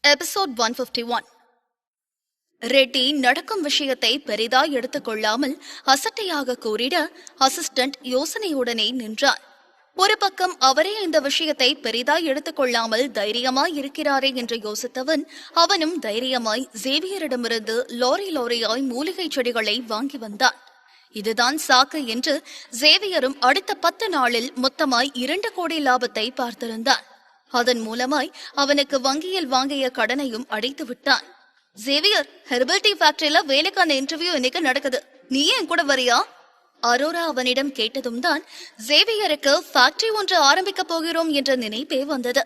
Episode 151. Reddy நடக்கும் விஷயத்தை பெரிதாய் எடுத்துக் கொள்ளாமல் அசட்டையாக கூறிட அசிஸ்டன்ட் யோசனையுடனே நின்றார். ஒரு பக்கம் அவரே இந்த விஷயத்தை பெரிதாய் எடுத்துக் கொள்ளாமல் தைரியமாய் இருக்கிறாரே என்று யோசித்தவன் அவனும் தைரியமாய் சேவியரிடமிருந்து லாரியாய் மூலிகை செடிகளை வாங்கி வந்தான். இதுதான் சாக்கு என்று சேவியரும் அடுத்த 10 நாளில் மொத்தமாய் 2 கோடி லாபத்தை பார்த்திருந்தான். அதன் மூலமாய் அவனுக்கு வங்கியில் வாங்கிய கடனையும் அடைத்து விட்டான். சேவியர், ஹெர்பல் டீ ஃபேக்டரியில வேலைக்கான இன்டர்வியூ இன்னைக்கு நடக்குது, நீ ஏன் கூட வரியா? அரோரா அவனிடம் கேட்டதும் தான் சேவியருக்கு ஃபேக்டரி ஒன்று ஆரம்பிக்க போகிறோம் என்ற நினைப்பே வந்தது.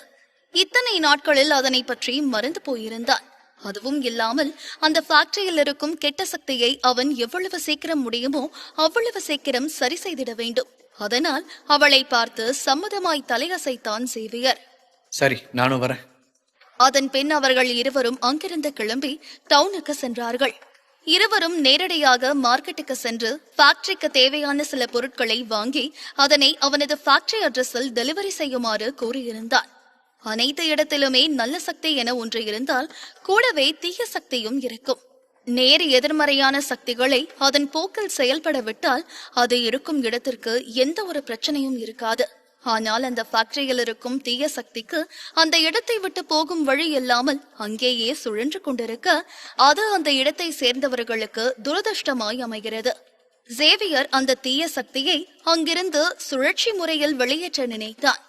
இத்தனை நாட்களில் அதனை பற்றி மறந்து போயிருந்தான். அதுவும் இல்லாமல் அந்த ஃபேக்டரியில் இருக்கும் கெட்ட சக்தியை அவன் எவ்வளவு சீக்கிரம் முடியுமோ அவ்வளவு சீக்கிரம் சரி செய்திட வேண்டும். அதனால் அவளை பார்த்து சம்மதமாய் தலையசைத்தான் சேவியர். சரி, நானும் வரேன். அதன் பின் அவர்கள் இருவரும் அங்கிருந்து கிளம்பி டவுனுக்கு சென்றார்கள். இருவரும் நேரடியாக மார்க்கெட்டுக்கு சென்று ஃபேக்டரிக்கு தேவையான சில பொருட்களை வாங்கி அதனை அவனது ஃபேக்டரி அட்ரஸில் டெலிவரி செய்யுமாறு கூறியிருந்தான். அனைத்து இடத்திலுமே நல்ல சக்தி என ஒன்று இருந்தால் கூடவே தீய சக்தியும் இருக்கும். நேர் எதிர்மறையான சக்திகளை அதன் போக்கில் செயல்பட விட்டால் அது இருக்கும் இடத்திற்கு எந்த ஒரு பிரச்சனையும் இருக்காது. ஆனால் அந்த ஃபேக்டரியில் இருக்கும் தீய சக்திக்கு அந்த இடத்தை விட்டு போகும் வழி இல்லாமல் அங்கேயே சுழன்று கொண்டிருக்க அது அந்த இடத்தை சேர்ந்தவர்களுக்கு துரதிருஷ்டமாய் அமைகிறது. சேவியர் அந்த தீய சக்தியை அங்கிருந்து சுழற்சி முறையில் வெளியேற்ற நினைத்தான்.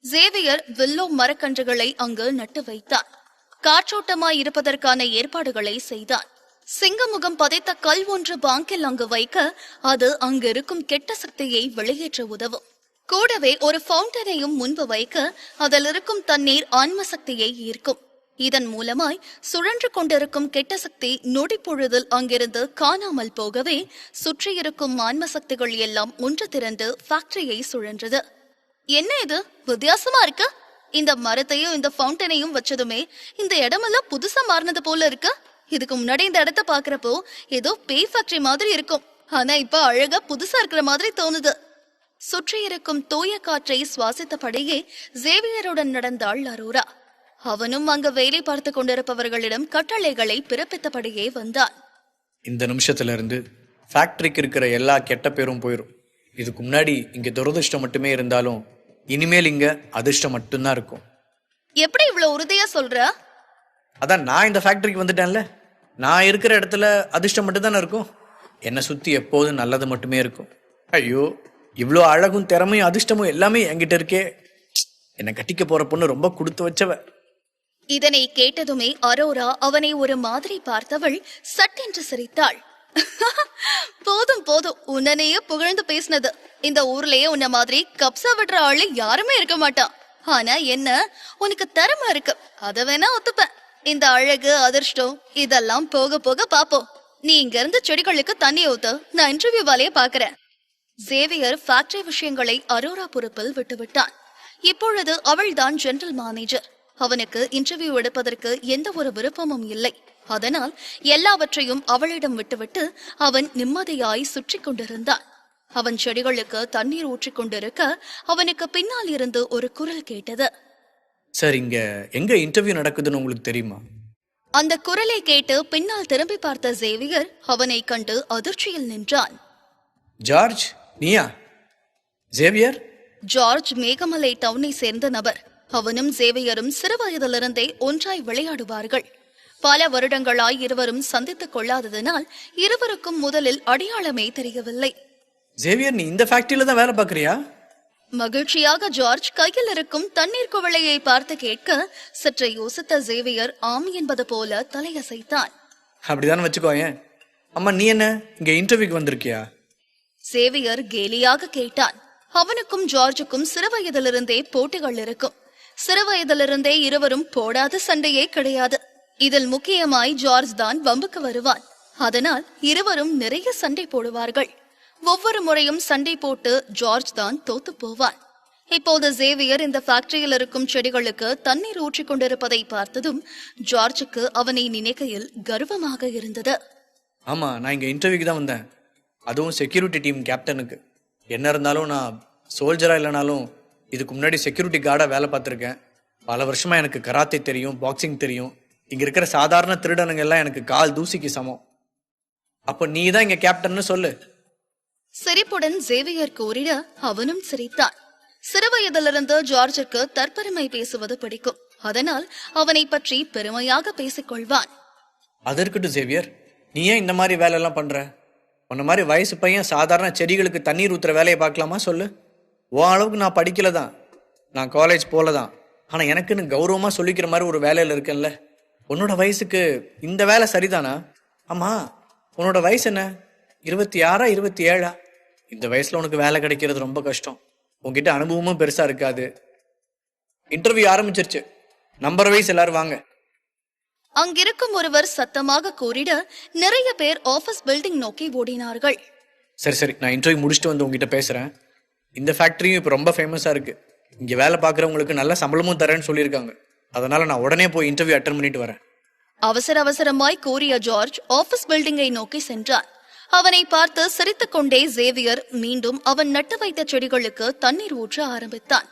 சேவியர் வில்லோ மரக்கன்றுகளை அங்கு நட்டு வைத்தான். காற்றோட்டமாய் இருப்பதற்கான ஏற்பாடுகளை செய்தான். சிங்கமுகம் பதைத்த கல் ஒன்று பாங்கில் அங்கு வைக்க அது அங்கிருக்கும் கெட்ட சக்தியை வெளியேற்ற உதவும். கூடவே ஒரு ஃபவுண்டனையும் முன்பு வைக்க அதில் இருக்கும் தண்ணீர் ஆன்ம சக்தியை ஈர்க்கும். இதன் மூலமாய் சுழன்று கொண்டிருக்கும் கெட்ட சக்தி நொடி பொழுதில் அங்கிருந்து காணாமல் போகவே சுற்றியிருக்கும் ஆன்ம சக்திகள் எல்லாம் ஒன்று திரண்டு ஃபேக்டரியை சுழன்றது. என்ன இது வித்தியாசமா இருக்கு? இந்த மரத்தையும் இந்த ஃபவுண்டனையும் வச்சதுமே இந்த இடமெல்லாம் புதுசா மாறினது போல இருக்கு. இதுக்கு முன்னாடி இந்த இடத்த பாக்குறப்போ ஏதோ பேய் ஃபேக்டரி மாதிரி இருக்கும், ஆனா இப்ப அழகா புதுசா இருக்கிற மாதிரி தோணுது. சுற்றி இருக்கும் தூய காற்றை சுவாசித்தபடியே சேவியருடன் நடந்தாள் அரோரா. அவனும் அங்கு வேலை பார்த்து கொண்டிருப்பவர்களிடம் கட்டளைகளை பிறப்பித்தபடியே வந்தான். இந்த நிமிஷத்துல இருந்து ஃபேக்டரிக்கு இருக்கிற எல்லா கெட்ட பேரும் போயிடும். இதுக்கு முன்னாடி இங்க துரதிருஷ்டம் மட்டுமே இருந்தாலும் இனிமேல் இங்க அதிர்ஷ்டம் மட்டும்தான் இருக்கும். எப்படி இவ்வளவு உறுதியா சொல்ற? அதான் நான் இந்த ஃபேக்டரிக்கு வந்துட்டேன்ல, நான் இருக்கிற இடத்துல அதிர்ஷ்டம் மட்டும் தானே இருக்கும். என்னை சுத்தி எப்போதும் நல்லது மட்டுமே இருக்கும். ஐயோ, இவ்வளோ அழகும் திறமையும் அதிர்ஷ்டமும் எல்லாமே என்கிட்ட இருக்கே. என்னை கட்டிக்க போற பொண்ணு ரொம்ப கொடுத்து வச்சவ. இதனை கேட்டதுமே அரோரா அவனை ஒரு மாதிரி பார்த்தவள் சட்டென்று சிரித்தாள். போதும் போதும், உன்னையே புகழ்ந்து பேசினது. இந்த ஊர்லயே உன்ன மாதிரி கப்சா விடுற ஆளு யாருமே இருக்க மாட்டான். ஆனா என்ன, உனக்கு திறமை இருக்கு, அத வேணா ஒத்துப்பேன். இந்த அழகு அதிர்ஷ்டம் இதெல்லாம் போக போக பாப்போம். நீ இங்க இருந்து செடிகளுக்கு தண்ணி ஊத்து, நான் இன்டர்வியூ வேலையை பாக்குறேன். சேவியர் ஃபேக்டரி விஷயங்களை அரோரா பொறுப்பில் விட்டுவிட்டான். இப்பொழுது அவள்தான் ஜெனரல் மேனேஜர். அவனுக்கு இன்டர்வியூ எடுப்பதற்கு எந்த ஒரு விருப்பமும் இல்லை. அதனால் எல்லாவற்றையும் அவளிடம் விட்டுவிட்டு அவன் நிம்மதியாய் சுற்றி கொண்டிருந்தான். அவன் செடிகளுக்கு தண்ணீர் ஊற்றிக் கொண்டிருக்க அவனுக்கு பின்னால் இருந்து ஒரு குரல் கேட்டது. சார், இங்க எங்க இன்டர்வியூ நடக்குதுன்னு உங்களுக்கு தெரியுமா? அந்த குரலை கேட்டு பின்னால் திரும்பி பார்த்த சேவியர் அவனை கண்டு அதிர்ச்சியில் நின்றான். ஜார்ஜ், நீயா? சேவியர்? ஜார்ஜ் மேகமலை டவுனை சேர்ந்த நபர். அவனும் சேவியரும் சிறு வயதிலிருந்தே ஒன்றாய் விளையாடுவார்கள். பல வருடங்களாய் இருவரும் சந்தித்துக் கொள்ளாததனால் இருவருக்கும் முதலில் அடையாளமே தெரியவில்லை. சேவியர், நீ இந்த ஃபேக்டரியில தான் வேலை பார்க்கறியா? மகிழ்ச்சியாக ஜார்ஜ் கையில் இருக்கும் தண்ணீர் குவளையை பார்த்து கேட்க சற்று யோசித்த சேவியர் ஆம் என்பது போல தலையசைத்தான். அப்படிதான் வச்சுக்கோயேன். அம்மா, நீ என்ன இங்க இன்டர்வியூக்கு வந்திருக்கியா? சேவியர் கேலியாக கேட்டான். அவனுக்கும் ஜார்ஜுக்கும் சிறு வயதிலிருந்தே போட்டிகள் இருக்கும். சிறு வயதிலிருந்தே இருவரும் போடாத சண்டையே கிடையாது. இதில் முக்கியமாய் ஜார்ஜ் தான் வம்புக்கு வருவான். அதனால் இருவரும் நிறைய சண்டை போடுவார்கள். ஒவ்வொரு முறையும் சண்டை போட்டு ஜார்ஜ் தான் தோத்து போவான். இப்போது சேவியர் இந்த ஃபேக்டரியில் இருக்கும் செடிகளுக்கு தண்ணீர் ஊற்றிக் கொண்டிருப்பதை பார்த்ததும் ஜார்ஜுக்கு அவனை நினைக்கையில் கர்வமாக இருந்தது. ஆமா, நான் இங்க இன்டர்வியூக்கு தான் வந்தேன். அதுவும் செக்யூரிட்டி டீம் கேப்டனுக்கு. என்ன இருந்தாலும் நான் சோல்ஜரா இல்லைனாலும் இதுக்கு முன்னாடி செக்யூரிட்டி கார்டா வேலை பார்த்துருக்கேன். பல வருஷமா எனக்கு கராத்தே தெரியும், பாக்ஸிங் தெரியும். இங்க இருக்கிற சாதாரண திருடனுங்க எல்லாம் எனக்கு கால் தூசிக்கு சமம். அப்போ நீ தான் இங்க கேப்டன்னு சொல்லு. சிரிப்புடன் சேவியர் கூறிட அவனும் சிரித்தான். சிறுவயதிலிருந்து ஜார்ஜிற்கு தற்பெருமை பேசுவது பிடிக்கும். அதனால் அவனை பற்றி பெருமையாக பேசிக் கொள்வான். அது இருக்கட்டும் சேவியர், நீ ஏன் இந்த மாதிரி வேலையெல்லாம் பண்ற? உன்ன மாதிரி வயசு பையன் சாதாரண செடிகளுக்கு தண்ணீர் ஊத்துற வேலையை பார்க்கலாமா சொல்லு? உன் அளவுக்கு நான் படிக்கல தான், நான் காலேஜ் போல தான். ஆனா எனக்குன்னு கௌரவமா சொல்லிக்கிற மாதிரி ஒரு வேலையில இருக்கேன்ல. உன்னோட வயசுக்கு இந்த வேலை சரிதானா? ஆமா, உன்னோட வயசு என்ன, 26 27? இந்த வயசுல உனக்கு வேலை கிடைக்கிறது ரொம்ப கஷ்டம். உன்கிட்ட அனுபவமும் பெருசா இருக்காது. இன்டர்வியூ ஆரம்பிச்சிருச்சு, நம்பர் வைஸ் எல்லாரும் வாங்க. அங்கிருக்கும் ஒருவர் சத்தமாக கூறிட நிறைய பேர் ஆபீஸ் பில்டிங் நோக்கி ஓடினார்கள். சரி, நான் இன்டர்வியூ முடிச்சுட்டு வந்து உங்ககிட்ட பேசுறேன். இந்த ஃபேக்டரியும் இப்போ ரொம்ப ஃபேமஸா இருக்கு. இங்க வேலை பார்க்குறவங்களுக்கு நல்ல சம்பளமும் தரேன்னு சொல்லியிருக்காங்க. அதனால நான் உடனே போய் இன்டர்வியூ அட்டன் பண்ணிட்டு வரேன். அவசரமாய் கூறிய ஜார்ஜ் ஆபீஸ் பில்டிங்கை நோக்கி சென்றான். அவனை பார்த்து சிரித்துக் கொண்டே சேவியர் மீண்டும் அவன் நட்டு வைத்த செடிகளுக்கு தண்ணீர் ஊற்ற ஆரம்பித்தான்.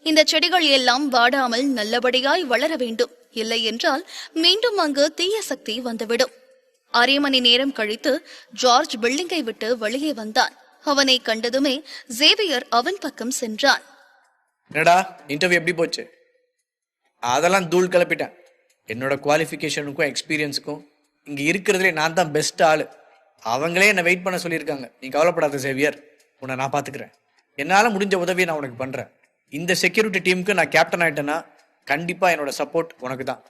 இந்த செடிகள் எல்லாம் வாடாமல் நல்லபடியாய் வளர வேண்டும், இல்லை என்றால் மீண்டும் அங்கு தீய சக்தி வந்துவிடும். அரை மணி நேரம் கழித்து ஜார்ஜ் பில்டிங்கை விட்டு வெளியே வந்தான். அவனை கண்டதுமே சேவியர் அவன் பக்கம் சென்றான். என்னடா இன்டர்வியூ எப்படி போச்சு? அதெல்லாம் தூள் கிளப்பிட்டேன். என்னோட குவாலிஃபிகேஷனுக்கும் எக்ஸ்பீரியன்ஸுக்கும் இங்க இருக்கிறதுலே நான் தான் பெஸ்ட் ஆளு. அவங்களே என்னை வெயிட் பண்ண சொல்லியிருக்காங்க. நீ கவலைப்படாத சேவியர், உன்னை நான் பாத்துக்கிறேன். என்னால முடிஞ்ச உதவியை நான் உனக்கு பண்றேன். இந்த செக்யூரிட்டி டீமுக்கு நான் கேப்டன் ஆயிட்டேன்னா கண்டிப்பா என்னோட சப்போர்ட் உனக்கு தான்.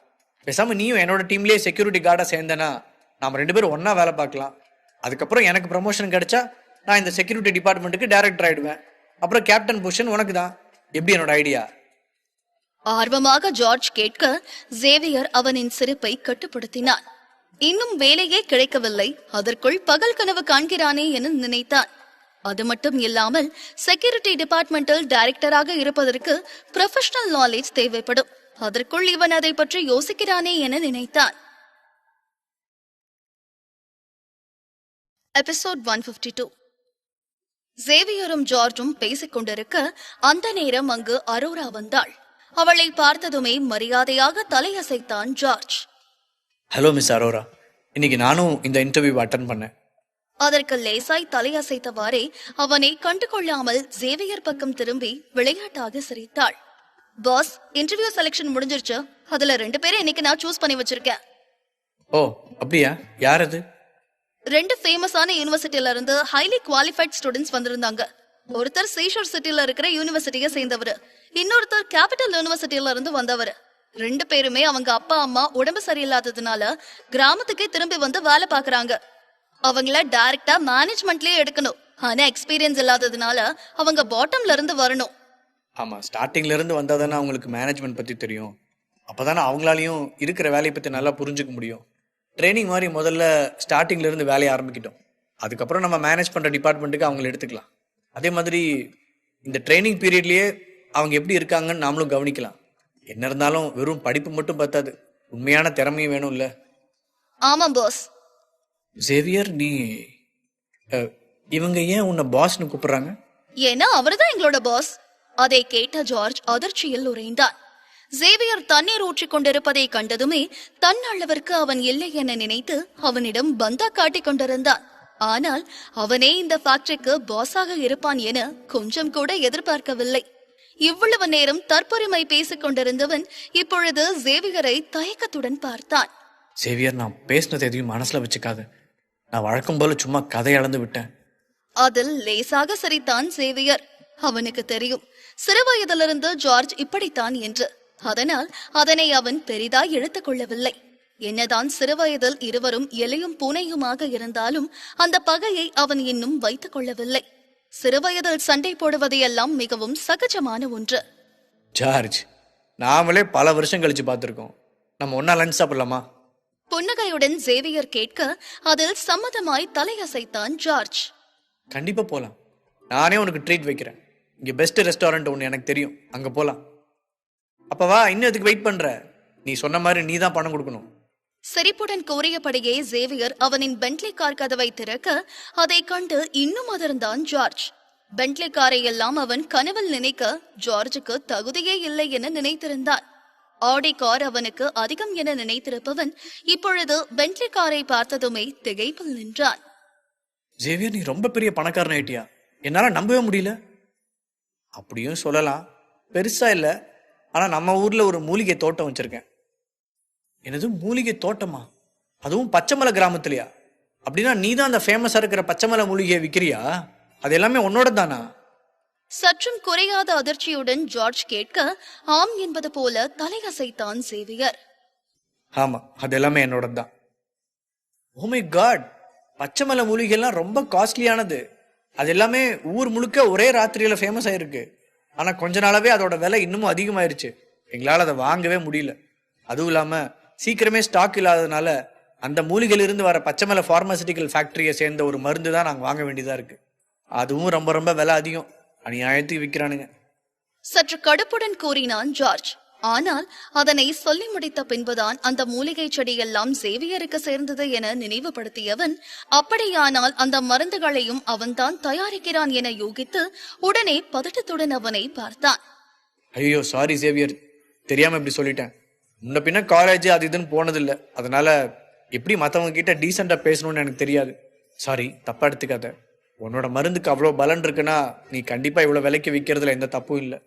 பேசாம நீயும் என்னோட டீம்லயே செக்யூரிட்டி கார்டா சேர்ந்தேன்னா நாம 2 பேரும் ஒன்னா வேலை பார்க்கலாம். அதுக்கப்புறம் எனக்கு ப்ரமோஷன் கிடைச்சா நான் இந்த செக்யூரிட்டி டிபார்ட்மெண்ட்டுக்கு டைரக்டர் ஆயிடுவேன். அப்புறம் கேப்டன் பொசிஷன் உனக்கு தான். எப்படி என்னோட ஐடியா? ஆர்வமாக ஜார்ஜ் கேட்க சேவியர் அவனின் சிரிப்பை கட்டுப்படுத்தினான். இன்னும் வேலையே கிடைக்கவில்லை, அதற்குள் பகல் கனவு காண்கிறானே என நினைத்தான். அது மட்டும் இல்லாமல் செக்யூரிட்டி டிபார்ட்மெண்டில் டைரக்டராக இருப்பதற்கு ப்ரொஃபஷனல் நாலேஜ் தேவைப்படும். அதற்குள் இவன் அதை பற்றி யோசிக்கிறானே என நினைத்தான். எபிசோட் 152. சேவியரும் ஜார்ஜும் பேசிக் கொண்டிருக்க அந்த நேரம் அங்கு அரோரா வந்தாள். அவளை பார்த்ததுமே மரியாதையாக தலையசைத்தான் ஜார்ஜ். ஹலோ மிஸ் அரோரா, இன்னைக்கு நானும் இந்த இன்டர்வியூ அட்டன் பண்ணேன். அதற்கு லேசாய் தலையசைத்தவாறே அவனை கண்டுகொள்ளாமல் சேவியர் பக்கம் திரும்பி விளையாட்டாக சிரித்தாள். பாஸ், இன்டர்வியூ செலக்ஷன் முடிஞ்சிருச்சு. அதுல 2 பேரை இன்னைக்கு நான் சூஸ் பண்ணி வச்சிருக்கேன். ஓ அப்படியா? யார் அது? 2 ஃபேமஸான யூனிவர்சிட்டியில இருந்து ஹைலி குவாலிஃபைட் ஸ்டூடெண்ட்ஸ் வந்திருந்தாங்க. ஒருத்தர் சீஷோர் சிட்டில இருக்கிற யூனிவர்சிட்டியை சேர்ந்தவர், இன்னொருத்தர் கேபிட்டல் யூனிவர்சிட்டியில இருந்து வந்தவர். 2 பேருமே அவங்க அப்பா அம்மா உடம்பு சரியில்லாததுனால கிராமத்துக்கே திரும்பி வந்து வேலை பாக்குறாங்க. அவங்கள டைரக்டா மேனேஜ்மெண்ட்லயே எடுக்கணும். ஆனா எக்ஸ்பீரியன்ஸ் இல்லாததுனால அவங்க பாட்டம்ல இருந்து வரணும். ஆமா, ஸ்டார்டிங்ல இருந்து வந்தாதானே அவங்களுக்கு மேனேஜ்மெண்ட் பத்தி தெரியும். அப்பதானே அவங்களாலையும் இருக்கிற வேலையை பத்தி நல்லா புரிஞ்சுக்க முடியும். ட்ரைனிங் மாதிரி முதல்ல ஸ்டார்டிங்ல இருந்து வேலையை ஆரம்பிக்கிட்டோம். அதுக்கப்புறம் நம்ம மேனேஜ் பண்ற டிபார்ட்மெண்ட்டுக்கு அவங்களை எடுத்துக்கலாம். அதே மாதிரி இந்த ட்ரைனிங் பீரியட்லயே அவங்க எப்படி இருக்காங்கன்னு நாமளும் கவனிக்கலாம். என்ன இருந்தாலும் வெறும் படிப்பு மட்டும் பத்தாது, உண்மையான திறமையும் வேணும் இல்ல? ஆமா பாஸ். சேவியர், நீ இவங்க ஏன் உன்னை பாஸ்னு கூப்பிடுறாங்க? ஏன்னா அவர்தான் எங்களோட பாஸ். அதை கேட்ட ஜார்ஜ் அதிர்ச்சியில் உறைந்தான். சேவியர் தண்ணீர் ஊற்றிக் கொண்டிருப்பதை கண்டதுமே தன் அளவிற்கு அவன் இல்லை என நினைத்து அவனிடம் பந்தா காட்டிக் கொண்டிருந்தான். ஆனால் அவனே இந்த ஃபேக்டரிக்கு பாஸாக இருப்பான் என கொஞ்சம் கூட எதிர்பார்க்கவில்லை. இவ்வளவு நேரம் தற்பொருமை பேசிக் கொண்டிருந்தவன் இப்பொழுது சேவியரை தயக்கத்துடன் பார்த்தான். சேவியர், நான் பேசினது எதையும் மனசுல வச்சுக்காது. நான் வழக்கம் போல சும்மா கதை அளந்து விட்டேன். அதில் லேசாக சிரித்தான் சேவியர். அவனுக்கு தெரியும் சிறுவயதிலிருந்து ஜார்ஜ் இப்படித்தான் என்று. அதனால் அதனை அவன் பெரிதாய் எடுத்துக் கொள்ளவில்லை. என்னதான் சிறுவயதில் இருவரும் எலியும் பூனையுமாக இருந்தாலும் அந்த பகையை அவன் இன்னும் வைத்துக் கொள்ளவில்லை. சிறுவயதில் சண்டை போடுவதையெல்லாம் மிகவும் சகஜமான ஒன்று. ஜார்ஜ், நாமளே பல வருஷம் கழிச்சு பார்த்திருக்கோம். நம்ம ஒன்னா லஞ்ச் சாப்பிடலாமா? புன்னகையுடன் சேவியர் கேட்க அதில் சம்மதமாய் தலையசைத்தான் ஜார்ஜ். கண்டிப்பா போலாம். நானே உனக்கு ட்ரீட் வைக்கிறேன். இங்க பெஸ்ட் ரெஸ்டாரண்ட் ஒன்று எனக்கு தெரியும், அங்க போலாம். அப்ப வா, இன்னும் எதுக்கு வெயிட் பண்ற? நீ சொன்ன மாதிரி நீ தான் பணம் கொடுக்கணும். சிரிப்புடன் கூறியபடியே சேவியர் அவனின் பென்ட்லி கார் கதவை திறக்க அதை கண்டு இன்னும் அதிர்ந்தான் ஜார்ஜ். பென்ட்லி காரை எல்லாம் அவன் கனவில் நினைக்க ஜார்ஜுக்கு தகுதியே இல்லை என நினைத்திருந்தான். ஆடி கார் அவனுக்கு அதிகம் என நினைத்திருப்பவன் இப்பொழுது பென்ட்லி காரை பார்த்ததுமே திகைப்பில் நின்றான். ஜேவியர், நீ ரொம்ப பெரிய பணக்காரன் ஆயிட்டியா? என்னால நம்பவே முடியல. அப்படியும் சொல்லலாம். பெருசா இல்ல, ஆனா நம்ம ஊர்ல ஒரு மூலிகை தோட்டம் வச்சிருக்கேன். என்னது, மூலிகை தோட்டமா? அதுவும் பச்சைமலை கிராமத்துலயா? அப்படின்னா நீ தான் அந்த ஃபேமஸா இருக்கிற பச்சைமலை மூலிகையை விக்கிறியா? அது எல்லாமே உன்னோட தானா? சற்றும் குறையாத அதிர்ச்சியுடன் ஜார்ஜ் கேட்க, ஆம் என்பது போல தலையசைத்தான் சேவியர். ஆமா, அது எல்லாமே என்னோட தான். ஓ மை காட், பச்சைமலை மூலிகை எல்லாம் ரொம்ப காஸ்ட்லியானது. அது எல்லாமே ஊர் முழுக்க ஒரே ராத்திரியில ஃபேமஸ் ஆயிருக்கு. ஆனா கொஞ்ச நாளாவே அதோட விலை இன்னமும் அதிகமாயிருச்சு. எங்களால் அதை வாங்கவே முடியல. அதுவும் இல்லாம சீக்கிரமே ஸ்டாக் இல்லாததுனால அந்த மூலிகையிலிருந்து வர பச்சைமலை பார்மாசிட்டிக்கல் ஃபேக்டரியை சேர்ந்த ஒரு மருந்து தான் நாங்கள் வாங்க வேண்டியதா இருக்கு. அதுவும் ரொம்ப ரொம்ப விலை அதிகம். அநியாயத்துக்கு விற்கிறானுங்க. சற்று கடுப்புடன் கூறினான் ஜார்ஜ். ஆனால் அதனை சொல்லி முடித்த பின்புதான் அந்த மூலிகை செடியெல்லாம் சேவியருக்கு சேர்ந்தது என நினைவுபடுத்தியவன், அப்படியானால் அந்த மருந்துகளையும் அவன்தான் தயாரிக்கிறான் என யூகித்து உடனே பதட்டத்துடன் அவனை பார்த்தான். ஐயோ சாரி சேவியர், தெரியாம இப்படி சொல்லிட்டேன். முன்ன பின்ன காலேஜ் அது இதுன்னு போனதில்லை. அதனால எப்படி மற்றவங்க கிட்ட டீசெண்டா பேசணும்னு எனக்கு தெரியாது. சாரி, தப்பா எடுத்துக்காத. உன்னோட மருந்துக்கு அவ்வளோ பலன் இருக்குன்னா நீ கண்டிப்பா இவ்வளவு விலைக்கு விற்கிறதுல எந்த தப்பும் இல்லை.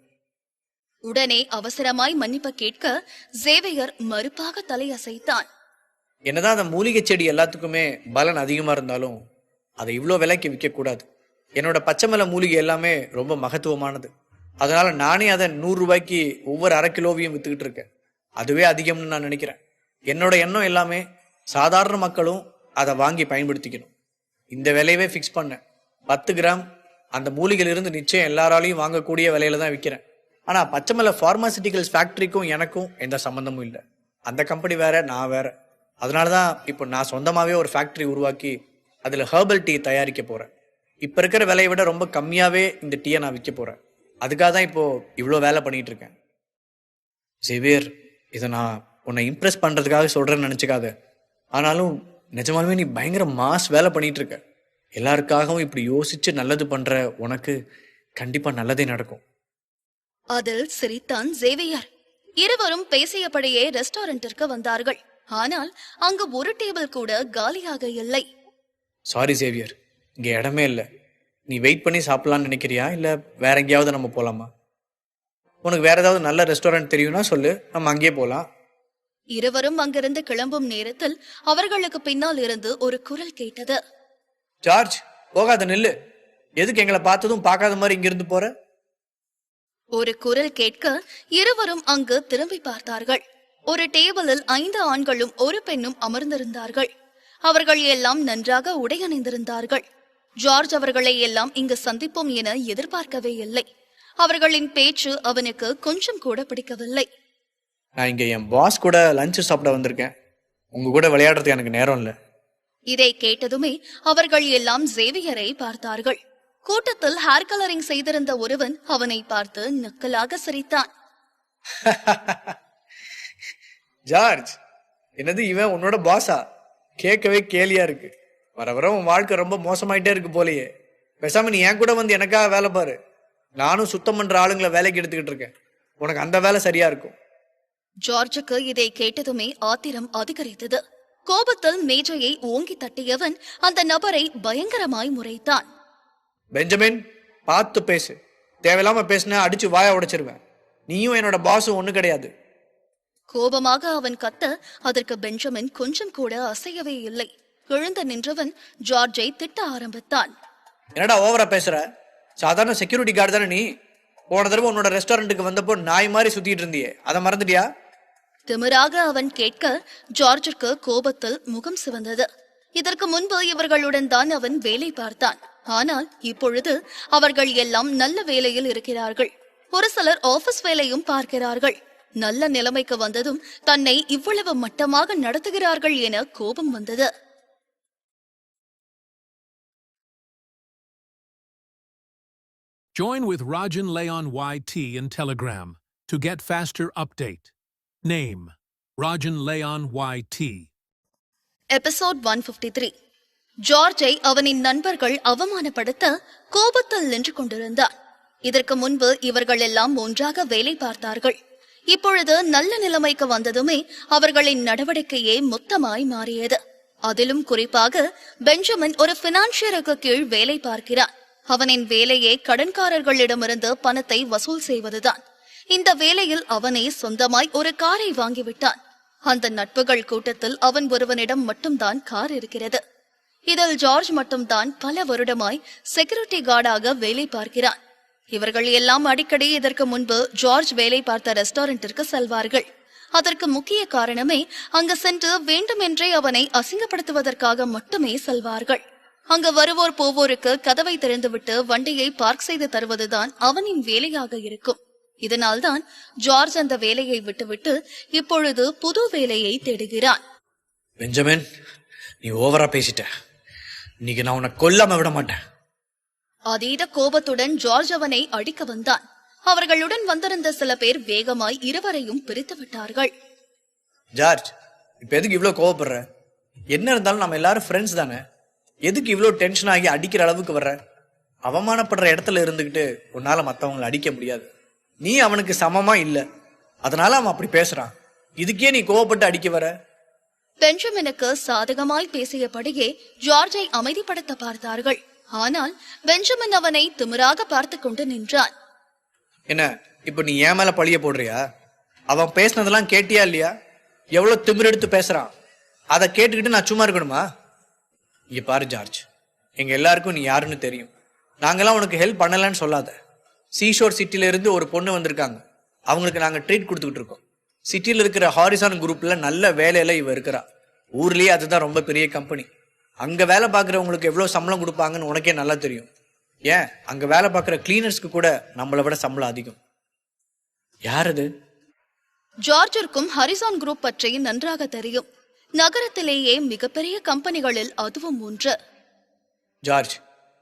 உடனே அவசரமாய் மன்னிப்பு கேட்க சேவியர் மறுப்பாக தலையசைத்தான். என்னதான் அந்த மூலிகை செடி எல்லாத்துக்குமே பலன் அதிகமா இருந்தாலும் அதை இவ்வளோ விலைக்கு விற்க கூடாது. என்னோட பச்சைமலை மூலிகை எல்லாமே ரொம்ப மகத்துவமானது. அதனால நானே அதை 100 ரூபாய்க்கு ஒவ்வொரு அரை கிலோவையும் வித்துக்கிட்டு இருக்கேன். அதுவே அதிகம்னு நான் நினைக்கிறேன். என்னோட எண்ணம் எல்லாமே சாதாரண மக்களும் அதை வாங்கி பயன்படுத்திக்கணும். இந்த விலையவே ஃபிக்ஸ் பண்ணேன். 10 கிராம் அந்த மூலிகையிலிருந்து நிச்சயம் எல்லாராலையும் வாங்கக்கூடிய விலையில தான் விற்கிறேன். ஆனா பச்சைமலை பார்மாசிட்டிக்கல்ஸ் ஃபேக்டரிக்கும் எனக்கும் எந்த சம்பந்தமும் இல்லை. அந்த கம்பெனி வேற, நான் வேற. அதனாலதான் இப்போ நான் சொந்தமாவே ஒரு ஃபேக்டரி உருவாக்கி அதுல ஹெர்பல் டீ தயாரிக்க போறேன். இப்ப இருக்கிற விலையை விட ரொம்ப கம்மியாவே இந்த டீயை நான் விற்க போறேன். அதுக்காக தான் இப்போ இவ்வளோ வேலை பண்ணிட்டு இருக்கேன். சேவியர், இதை நான் உன்னை இம்ப்ரெஸ் பண்றதுக்காக சொல்றேன்னு நினைச்சுக்காத. ஆனாலும் நிஜமாலுமே நீ பயங்கர மாஸ் வேலை பண்ணிட்டு இருக்க. எல்லாருக்காகவும் இப்படி யோசிச்சு நல்லது பண்ற உனக்கு கண்டிப்பா நல்லதே நடக்கும். அதில் சிரித்தான் சேவியர். இருவரும் பேசியபடியே ரெஸ்டாரண்டிற்கு வந்தார்கள். ஆனால் அங்கு ஒரு டேபிள் கூட காலியாக இல்லை. சாரி சேவியர், இங்க இடமே இல்லை. நீ வெயிட் பண்ணி சாப்பிடலாம்னு நினைக்கிறியா, இல்ல வேற எங்கேயாவது நம்ம போலாமா? உனக்கு வேற ஏதாவது நல்ல ரெஸ்டாரண்ட் தெரியும்னா சொல்லு, நம்ம அங்கேயே போலாம். இருவரும் அங்கிருந்து கிளம்பும் நேரத்தில் அவர்களுக்கு பின்னால் இருந்து ஒரு குரல் கேட்டது. ஜார்ஜ், போகாத, நில்லு. எதுக்கு எங்களை பார்த்ததும் பார்க்காத மாதிரி இங்கிருந்து போற? ஒரு குரல் கேட்க இருவரும் அங்கு திரும்பி பார்த்தார்கள். ஒரு டேபிளில் 5 ஆண்களும் ஒரு பெண்ணும் அமர்ந்திருந்தார்கள். அவர்கள் எல்லாம் நன்றாக உடை அணிந்திருந்தார்கள். ஜார்ஜ் அவர்களை எல்லாம் இங்கு சந்திப்போம் என எதிர்பார்க்கவே இல்லை. அவர்களின் பேச்சு அவனுக்கு கொஞ்சம் கூட பிடிக்கவில்லை. நான் இங்க என் பாஸ் கூட லஞ்ச் சாப்பிட வந்திருக்கேன். உங்க கூட விளையாடுறதுக்கு எனக்கு நேரம் இல்லை. இதை கேட்டதுமே அவர்கள் எல்லாம் சேவியரை பார்த்தார்கள். கூட்டத்தில் ஹேர் கலரிங் செய்திருந்த ஒருவன் அவனை பார்த்து நக்கலாக சிரித்தான். ஜார்ஜ், என்னது இவன் உன்னோட பாஸா? கேட்கவே கேலியா இருக்கு. வர வர உன் வாழ்க்கை ரொம்ப மோசமாயிட்டே இருக்கு போலயே. பேசாம நீ என் கூட வந்து எனக்காக வேலை பாரு. நானும் சுத்தம் பண்ற ஆளுங்களை வேலைக்கு எடுத்துக்கிட்டு இருக்கேன். உனக்கு அந்த வேலை சரியா இருக்கும். ஜார்ஜுக்கு இதை கேட்டதுமே ஆத்திரம் அதிகரித்தது. கோபத்தில் மேஜையை ஓங்கி தட்டியவன் அந்த நபரை பயங்கரமாய் முறைத்தான். பெஞ்சமின், பார்த்து பேசு. தேவையில்லாம பேசின அடிச்சு வாய உடைச்சிருவேன். நீயும் என்னோட பாஸும் ஒண்ணு கிடையாது. கோபமாக அவன் கத்த அதற்கு பெஞ்சமின் கொஞ்சம் கூட அசையவே இல்லை. எழுந்து நின்றவன் ஜார்ஜை திட்ட ஆரம்பித்தான். என்னடா ஓவரா பேசுற? சாதாரண செக்யூரிட்டி கார்டு தானே நீ? போன தடவை உன்னோட ரெஸ்டாரண்ட்டுக்கு வந்தப்போ நாய் மாதிரி சுத்திட்டு இருந்தியே, அதை மறந்துட்டியா? திமிராக அவன் கேட்க ஜார்ஜிற்கு கோபத்தில் முகம் சிவந்தது. இதற்கு முன்பு இவர்களுடன் தான் அவன் வேலை பார்த்தான். ஆனால் இப்பொழுது அவர்கள் எல்லாம் நல்ல வேலையில் இருக்கிறார்கள். ஒரு சிலர் ஆபீஸ் வேலையும் பார்க்கிறார்கள். நல்ல நிலைமைக்கு வந்ததும் தன்னை இவ்வளவு மட்டமாக நடத்துகிறார்கள் என கோபம் வந்தது. Join with Rajan Leon YT in Telegram to get faster update. Name: Rajan Leon YT. Episode 153. ஜார்ஜை அவனின் நண்பர்கள் அவமானப்படுத்த கோபத்தில் நின்று கொண்டிருந்தார். இதற்கு முன்பு இவர்கள் எல்லாம் ஒன்றாக வேலை பார்த்தார்கள். இப்பொழுது நல்ல நிலைமைக்கு வந்ததுமே அவர்களின் நடவடிக்கையே மொத்தமாய் மாறியது. அதிலும் குறிப்பாக பெஞ்சமின் ஒரு பினான்சியருக்கு கீழ் வேலை பார்க்கிறான். அவனின் வேலையே கடன்காரர்களிடமிருந்து பணத்தை வசூல் செய்வதுதான். இந்த வேலையில் அவனே சொந்தமாய் ஒரு காரை வாங்கிவிட்டான். அந்த நட்புகள் கூட்டத்தில் அவன் ஒருவனிடம் மட்டும்தான் கார் இருக்கிறது. இதில் ஜார்ஜ் மட்டும்தான் பல வருடமாய் செக்யூரிட்டி கார்டாக வேலை பார்க்கிறான். இவர்கள் எல்லாம் அடிக்கடி இதற்கு முன்பு ஜார்ஜ் வேலை பார்த்த ரெஸ்டாரண்டிற்கு செல்வார்கள். அதற்கு முக்கிய காரணமே அங்கு சென்று வேண்டுமென்றே அவனை அசிங்கப்படுத்துவதற்காக மட்டுமே செல்வார்கள். அங்கு வருவோர் போவோருக்கு கதவை திறந்துவிட்டு வண்டியை பார்க் செய்து தருவதுதான் அவனின் வேலையாக இருக்கும். இதனால்தான் ஜார்ஜ் அந்த வேலையை விட்டுவிட்டு இப்பொழுது புது வேலையை தேடுகிறான். பெஞ்சமின், நீ ஓவரா பேசிட்ட. இன்னைக்கு நான் உன்னை கொல்லாம விட மாட்டேன். அதீத கோபத்துடன் ஜார்ஜ் அவனை அடிக்க வந்தான். அவர்களுடன் வந்திருந்த சில பேர் வேகமாய் இருவரையும் பிரித்து விட்டார்கள். ஜார்ஜ், இப்ப எதுக்கு இவ்வளவு கோவப்படுற? என்ன இருந்தாலும் நம்ம எல்லாரும் ஃப்ரெண்ட்ஸ் தானே. எதுக்கு இவ்வளவு டென்ஷன் ஆகி அடிக்கிற அளவுக்கு வர்ற? அவமானப்படுற இடத்துல இருந்துகிட்டு உன்னால மத்தவங்களை அடிக்க முடியாது. நீ அவனுக்கு சமமா இல்ல, அதனால அவன் அப்படி பேசுறான். இதுக்கே நீ கோவப்பட்டு அடிக்க வர? பெஞ்சமினுக்கு சாதகமாய் பேசியபடியே ஜார்ஜை அமைதிப்படுத்த பார்த்தார்கள். ஆனால் பெஞ்சமின் அவனை திமிராக பார்த்து கொண்டு நின்றான். என்ன, இப்ப நீ ஏன் மேல பழிய போடுறியா? அவன் பேசினதெல்லாம் கேட்டியா இல்லையா? எவ்வளவு திமிர் எடுத்து பேசுறான். அதை கேட்டுக்கிட்டு நான் சும்மா இருக்கணுமா? இங்க பாரு ஜார்ஜ், எங்க எல்லாருக்கும் நீ யாருன்னு தெரியும். நாங்கெல்லாம் உனக்கு ஹெல்ப் பண்ணலன்னு சொல்லாத. சீஷோர் சிட்டில இருந்து ஒரு பொண்ணு வந்திருக்காங்க. அவங்களுக்கு நாங்க ட்ரீட் கொடுத்துக்கிட்டு இருக்கோம். சிட்டில இருக்கிற ஹாரிசான் குரூப்ல நல்ல வேலையில இவ இருக்கிறா. ஊர்லயே அதுதான் ரொம்ப பெரிய கம்பெனி. அங்க வேலை பார்க்கறவங்களுக்கு எவ்வளவு சம்பளம் கொடுப்பாங்கன்னு உனக்கே நல்லா தெரியும். ஏன், அங்க வேலை பார்க்குற கிளீனர்ஸ்க்கு கூட நம்மளை விட சம்பளம் அதிகம். யார் அது? ஜார்ஜிற்கும் ஹரிசான் குரூப் பற்றி நன்றாக தெரியும். நகரத்திலேயே மிகப்பெரிய கம்பெனிகளில் அதுவும் ஒன்று. ஜார்ஜ்,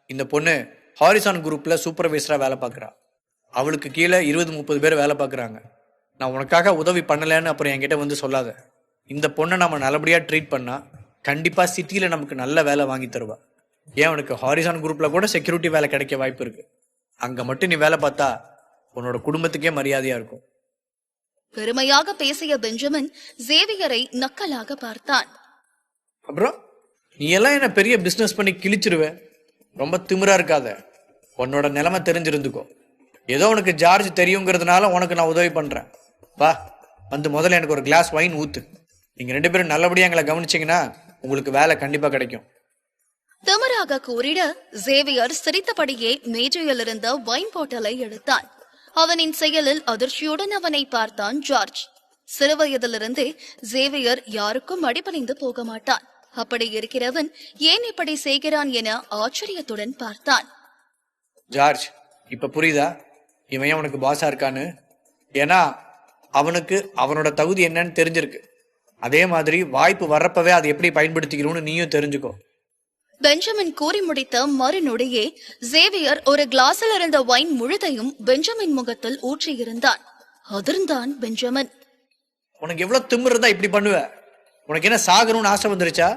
இந்த பொண்ணு ஹாரிசான் குரூப்ல சூப்பர்வைசரா வேலை பார்க்கறா. அவளுக்கு கீழே 20-30 பேர் வேலை பார்க்கறாங்க. நான் உனக்காக உதவி பண்ணலன்னு அப்புறம் என்கிட்ட வந்து சொல்லாத. இந்த பொண்ணை நம்ம நல்லபடியா ட்ரீட் பண்ணா கண்டிப்பா சிட்டியில நமக்கு நல்ல வேலை வாங்கி தருவா. ஏன், உனக்கு ஹாரிசான் குரூப்ல கூட செக்யூரிட்டி வேலை கிடைக்க வாய்ப்பு இருக்கு. அங்க மட்டும் நீ வேலை பார்த்தா உன்னோட குடும்பத்துக்கே மரியாதையா இருக்கும். பெருமையாக பேசிய பெஞ்சமின் சேவியரை நக்கலாக பார்த்தான். அப்புறம் நீ எல்லாம் என்ன பெரிய பிசினஸ் பண்ணி கிழிச்சிருவ. ரொம்ப திமிரா இருக்காத. உன்னோட நிலைமை தெரிஞ்சிருந்துக்கோ. ஏதோ உனக்கு ஜார்ஜ் தெரியுங்கிறதுனால உனக்கு நான் உதவி பண்றேன். வா, வந்து முதல்ல எனக்கு ஒரு கிளாஸ் வைன் ஊத்து. நீங்க 2 பேரும் நல்லபடியா எங்களை கவனிச்சீங்கன்னா உங்களுக்கு வேலை கண்டிப்பா கிடைக்கும். திமிராக கூறிட சேவியர் சிரித்தபடியே மேஜையில் இருந்த வைன் பாட்டிலை எடுத்தான். அவனின் செயலில் அதிர்ச்சியுடன் அவனை பார்த்தான் ஜார்ஜ். சிறுவயதிலிருந்தே சேவியர் யாருக்கும் அடிபணிந்து போக மாட்டான். அப்படி இருக்கிறவன் ஏன் இப்படி செய்கிறான் என ஆச்சரியத்துடன் பார்த்தான். ஜார்ஜ், இப்ப புரியுதா இவன் உனக்கு பாஸா இருக்கான்னு? ஏன்னா அவனுக்கு அவனோட தகுதி என்னன்னு தெரிஞ்சிருக்கு. அதே மாதிரி வாய்ப்பு வர்றப்பவே அதை எப்படி பயன்படுத்திக்கணும்னு நீயும் தெரிஞ்சுக்கோ. பெஞ்சமின் கூறி முடித்த மறுநொடியே சேவியர் ஒரு கிளாஸில் இருந்த வைன் முழுதையும் பெஞ்சமின் முகத்தில் ஊற்றியிருந்தான். அதிர்ந்தான் பெஞ்சமின். உனக்கு எவ்வளவு திமிரு இருந்தா இப்படி பண்ணுவ? உனக்கு என்ன சாகணும்னு ஆசை வந்துருச்சா?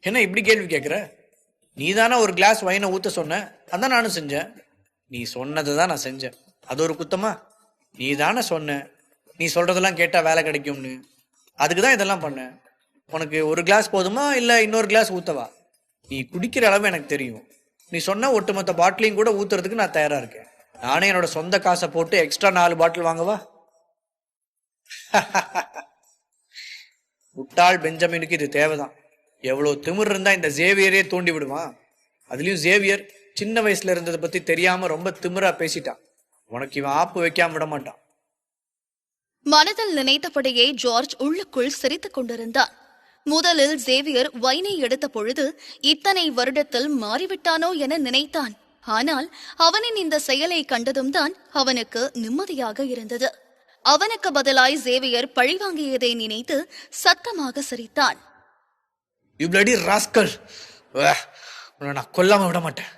என்ன இப்படி கேள்வி கேட்கிற? நீ தானே ஒரு கிளாஸ் வைனை ஊத்த சொன்ன, அதான் நானும் செஞ்சேன். நீ சொன்னதை தான் நான் செஞ்சேன். அது ஒரு குத்தமா? நீ தானே சொன்ன நீ சொல்றதெல்லாம் கேட்டா வேலை கிடைக்கும்னு. அதுக்குதான் இதெல்லாம் பண்ண. உனக்கு ஒரு கிளாஸ் போதுமா இல்ல இன்னொரு கிளாஸ் ஊத்தவா? நீ குடிக்கிற அளவு எனக்கு தெரியும். நீ சொன்ன ஒட்டுமொத்த பாட்டிலையும் கூட ஊத்துறதுக்கு நான் தயாரா இருக்கேன். நானே என்னோட சொந்த காசை போட்டு எக்ஸ்ட்ரா 4 பாட்டில் வாங்கவா? முட்டாள் பெஞ்சமினுக்கு இது தேவைதான். எவ்வளவு திமிர் இருந்தா இந்த சேவியரே தூண்டி விடுவான். அதுலயும் சேவியர் சின்ன வயசுல இருந்ததை பத்தி தெரியாம ரொம்ப திமிரா பேசிட்டான். உனக்கு இவன் ஆப்பு வைக்காம விட மாட்டான். மனதில் நினைத்தபடியே ஜார்ஜ் உள்ளுக்குள் சிரித்துக் கொண்டிருந்தான். முதலில் சேவியர் வைனை எடுத்த பொழுது இத்தனை வருடத்தில் மாறிவிட்டானோ என நினைத்தான். ஆனால் அவனின் இந்த செயலை கண்டதும் தான் அவனுக்கு நிம்மதியாக இருந்தது. அவனுக்கு பதிலாய் சேவியர் பழிவாங்கியதை நினைத்து சத்தமாக சிரித்தான். நான் கொல்லாம விட மாட்டேன்.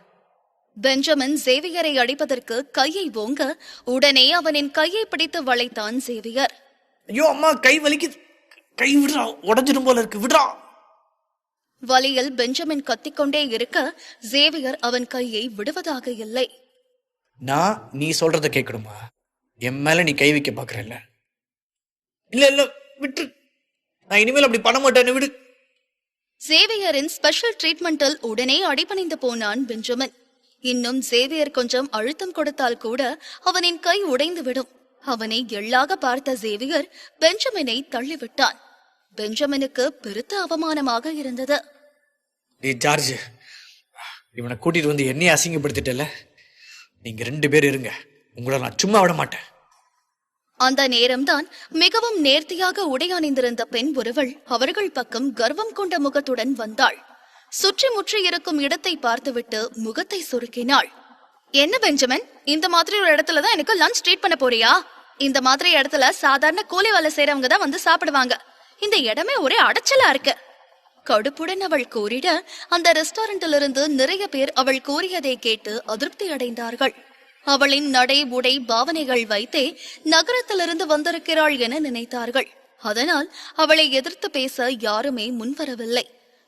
பெஞ்சமின் சேவியரை அடிப்பதற்கு கையை ஓங்க உடனே அவனின் கையை பிடித்து வளைத்தான் சேவியர். ஐயோ அம்மா, கை வலிக்குது. கை விடுறா, உடஞ்சிடும் போல இருக்கு, விடுறா. வலியில் பெஞ்சமின் கத்திக்கொண்டே இருக்க சேவியர் அவன் கையை விடுவதாக இல்லை. நான் நீ சொல்றத கேட்கணுமா? என் மேல நீ கை வைக்க பாக்குறல்ல? இல்ல இல்ல விட்டு, நான் இனிமேல் அப்படி பண்ண மாட்டேன்னு விடு. சேவியரின் ஸ்பெஷல் ட்ரீட்மெண்டில் உடனே அடிபணிந்து போனான் பெஞ்சமின். இன்னும் சேவியர் கொஞ்சம் அழுத்தம் கொடுத்தால் கூட அவனின் கை உடைந்து விடும். அவனை எள்ளாக பார்த்த சேவியர் பெஞ்சமினை தள்ளிவிட்டான். பெஞ்சமினுக்கு பெருத்த அவமானமாக இருந்தது. நீ ஜார்ஜ், இவனை கூட்டிட்டு வந்து என்னையே அசிங்கப்படுத்திட்டல. நீங்க 2 பேர் இருங்க, உங்களை நான் சும்மா விட மாட்டேன். அந்த நேரம்தான் மிகவும் நேர்த்தியாக உடை அணிந்திருந்த பெண் ஒருவள் அவர்கள் பக்கம் கர்வம் கொண்ட முகத்துடன் வந்தாள். சுற்றி முற்றி இருக்கும் இடத்தை பார்த்துவிட்டு முகத்தை சுருக்கினாள். என்ன பெஞ்சமின், இந்த மாதிரி ஒரு இடத்துலதான் எனக்கு லஞ்ச் ட்ரீட் பண்ண போறியா? இந்த மாதிரி இடத்துல சாதாரண கூலி வேலை செய்யறவங்க தான் வந்து சாப்பிடுவாங்க. இந்த இடமே ஒரே அடைச்சலா இருக்கு. கடுப்புடன் அவள் கூறிட அந்த ரெஸ்டாரண்டிலிருந்து நிறைய பேர் அவள் கூறியதை கேட்டு அதிருப்தி அடைந்தார்கள். அவளின் நடை உடை பாவனைகள் வைத்தே நகரத்திலிருந்து வந்திருக்கிறாள் என நினைத்தார்கள். அதனால் அவளை எதிர்த்து பேச யாருமே முன்வரவில்லை.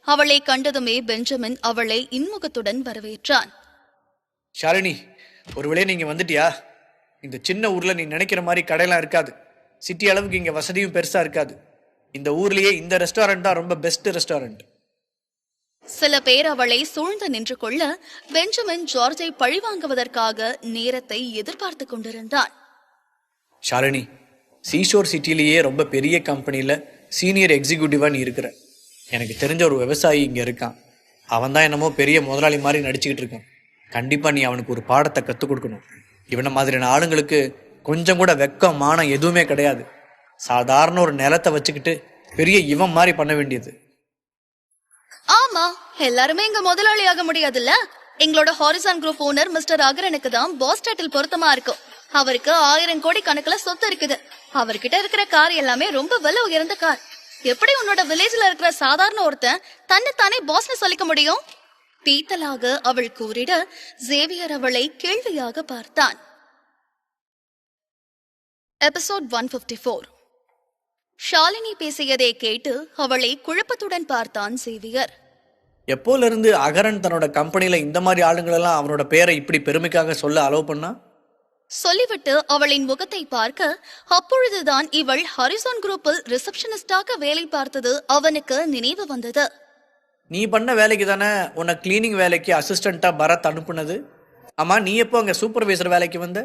அவளை கண்டதுமே பெஞ்சமின் அவளை இன்முகத்துடன் வரவேற்றான். ஷாலினி, ஒருவேளை நீங்க வந்துட்டியா? இந்த சின்ன ஊர்ல நீ நினைக்கிற மாதிரி கடையெல்லாம் இருக்காது. சிட்டி அளவுக்கு இங்க வசதியும் பெருசா இருக்காது. இந்த ஊர்லயே இந்த ரெஸ்டாரண்ட் தான் ரொம்ப பெஸ்ட் ரெஸ்டாரண்ட். சில பேர் அவளை சூழ்ந்து நின்று கொள்ள பெஞ்சமின் ஜார்ஜை பழிவாங்குவதற்காக நேரத்தை எதிர்பார்த்து கொண்டிருந்தான். ஷாலினி, சீஷோர் சிட்டிலேயே ரொம்ப பெரிய கம்பெனியில சீனியர் எக்ஸிக்யூட்டிவா நீ இருக்கிற. எனக்கு தெரிஞ்ச ஒரு விவசாயி இங்க இருக்கான். அவன் தான் என்னமோ பெரிய முதலாளி மாதிரி நடிச்சுக்கிட்டு இருக்கான். கண்டிப்பா நீ அவனுக்கு ஒரு பாடத்தை கற்றுக் கொடுக்கணும். இவனை மாதிரியான ஆளுங்களுக்கு கொஞ்சம் கூட வெக்கம் மானம் எதுவுமே கிடையாது. சாதாரண ஒரு நிலத்தை வச்சுக்கிட்டு பெரிய இவன் மாதிரி பண்ண வேண்டியது. ஆமா, எல்லாருமே இங்க முதலாளி ஆக முடியாதுல்ல. எங்களோட ஹாரிசான் குரூப் ஓனர் மிஸ்டர் அகரனுக்கு தான் பாஸ் டைட்டில் பொருத்தமா இருக்கும். அவருக்கு 1000 கோடி கணக்குல சொத்து இருக்குது. அவர்கிட்ட இருக்கிற கார் எல்லாமே ரொம்ப விலை உயர்ந்த கார். எப்படி உன்னோட வில்லேஜ்ல இருக்கிற சாதாரண ஒருத்தன் தன்னைத்தானே பாஸ்னு சொல்லிக்க முடியும்? பீத்தலாக அவள் கூறிட சேவியர் அவளை கேள்வியாக பார்த்தான். எபிசோட் 154. ஷாலினி பேசியதை கேட்டு அவளை குழப்பத்துடன் பார்த்தான் சேவியர். எப்போல இருந்து அகரன் தன்னோட கம்பெனியில இந்த மாதிரி ஆளுங்களெல்லாம் அவனோட பேரை இப்படி பெருமைக்காக சொல்ல அலோவ் பண்ணா? சொல்லிவிட்டு அவளின் முகத்தை பார்க்க அப்பொழுதுதான் இவள் ஹாரிசான் குரூப்பில் ரிசப்ஷனிஸ்டாக வேலை பார்த்தது அவனுக்கு நினைவு வந்தது. நீ பண்ண வேலைக்கு தானே உன்னை கிளீனிங் வேலைக்கு அசிஸ்டண்டா பரத் அனுப்புனது. ஆமா, நீ எப்போ அங்க சூப்பர்வைசர் வேலைக்கு வந்த?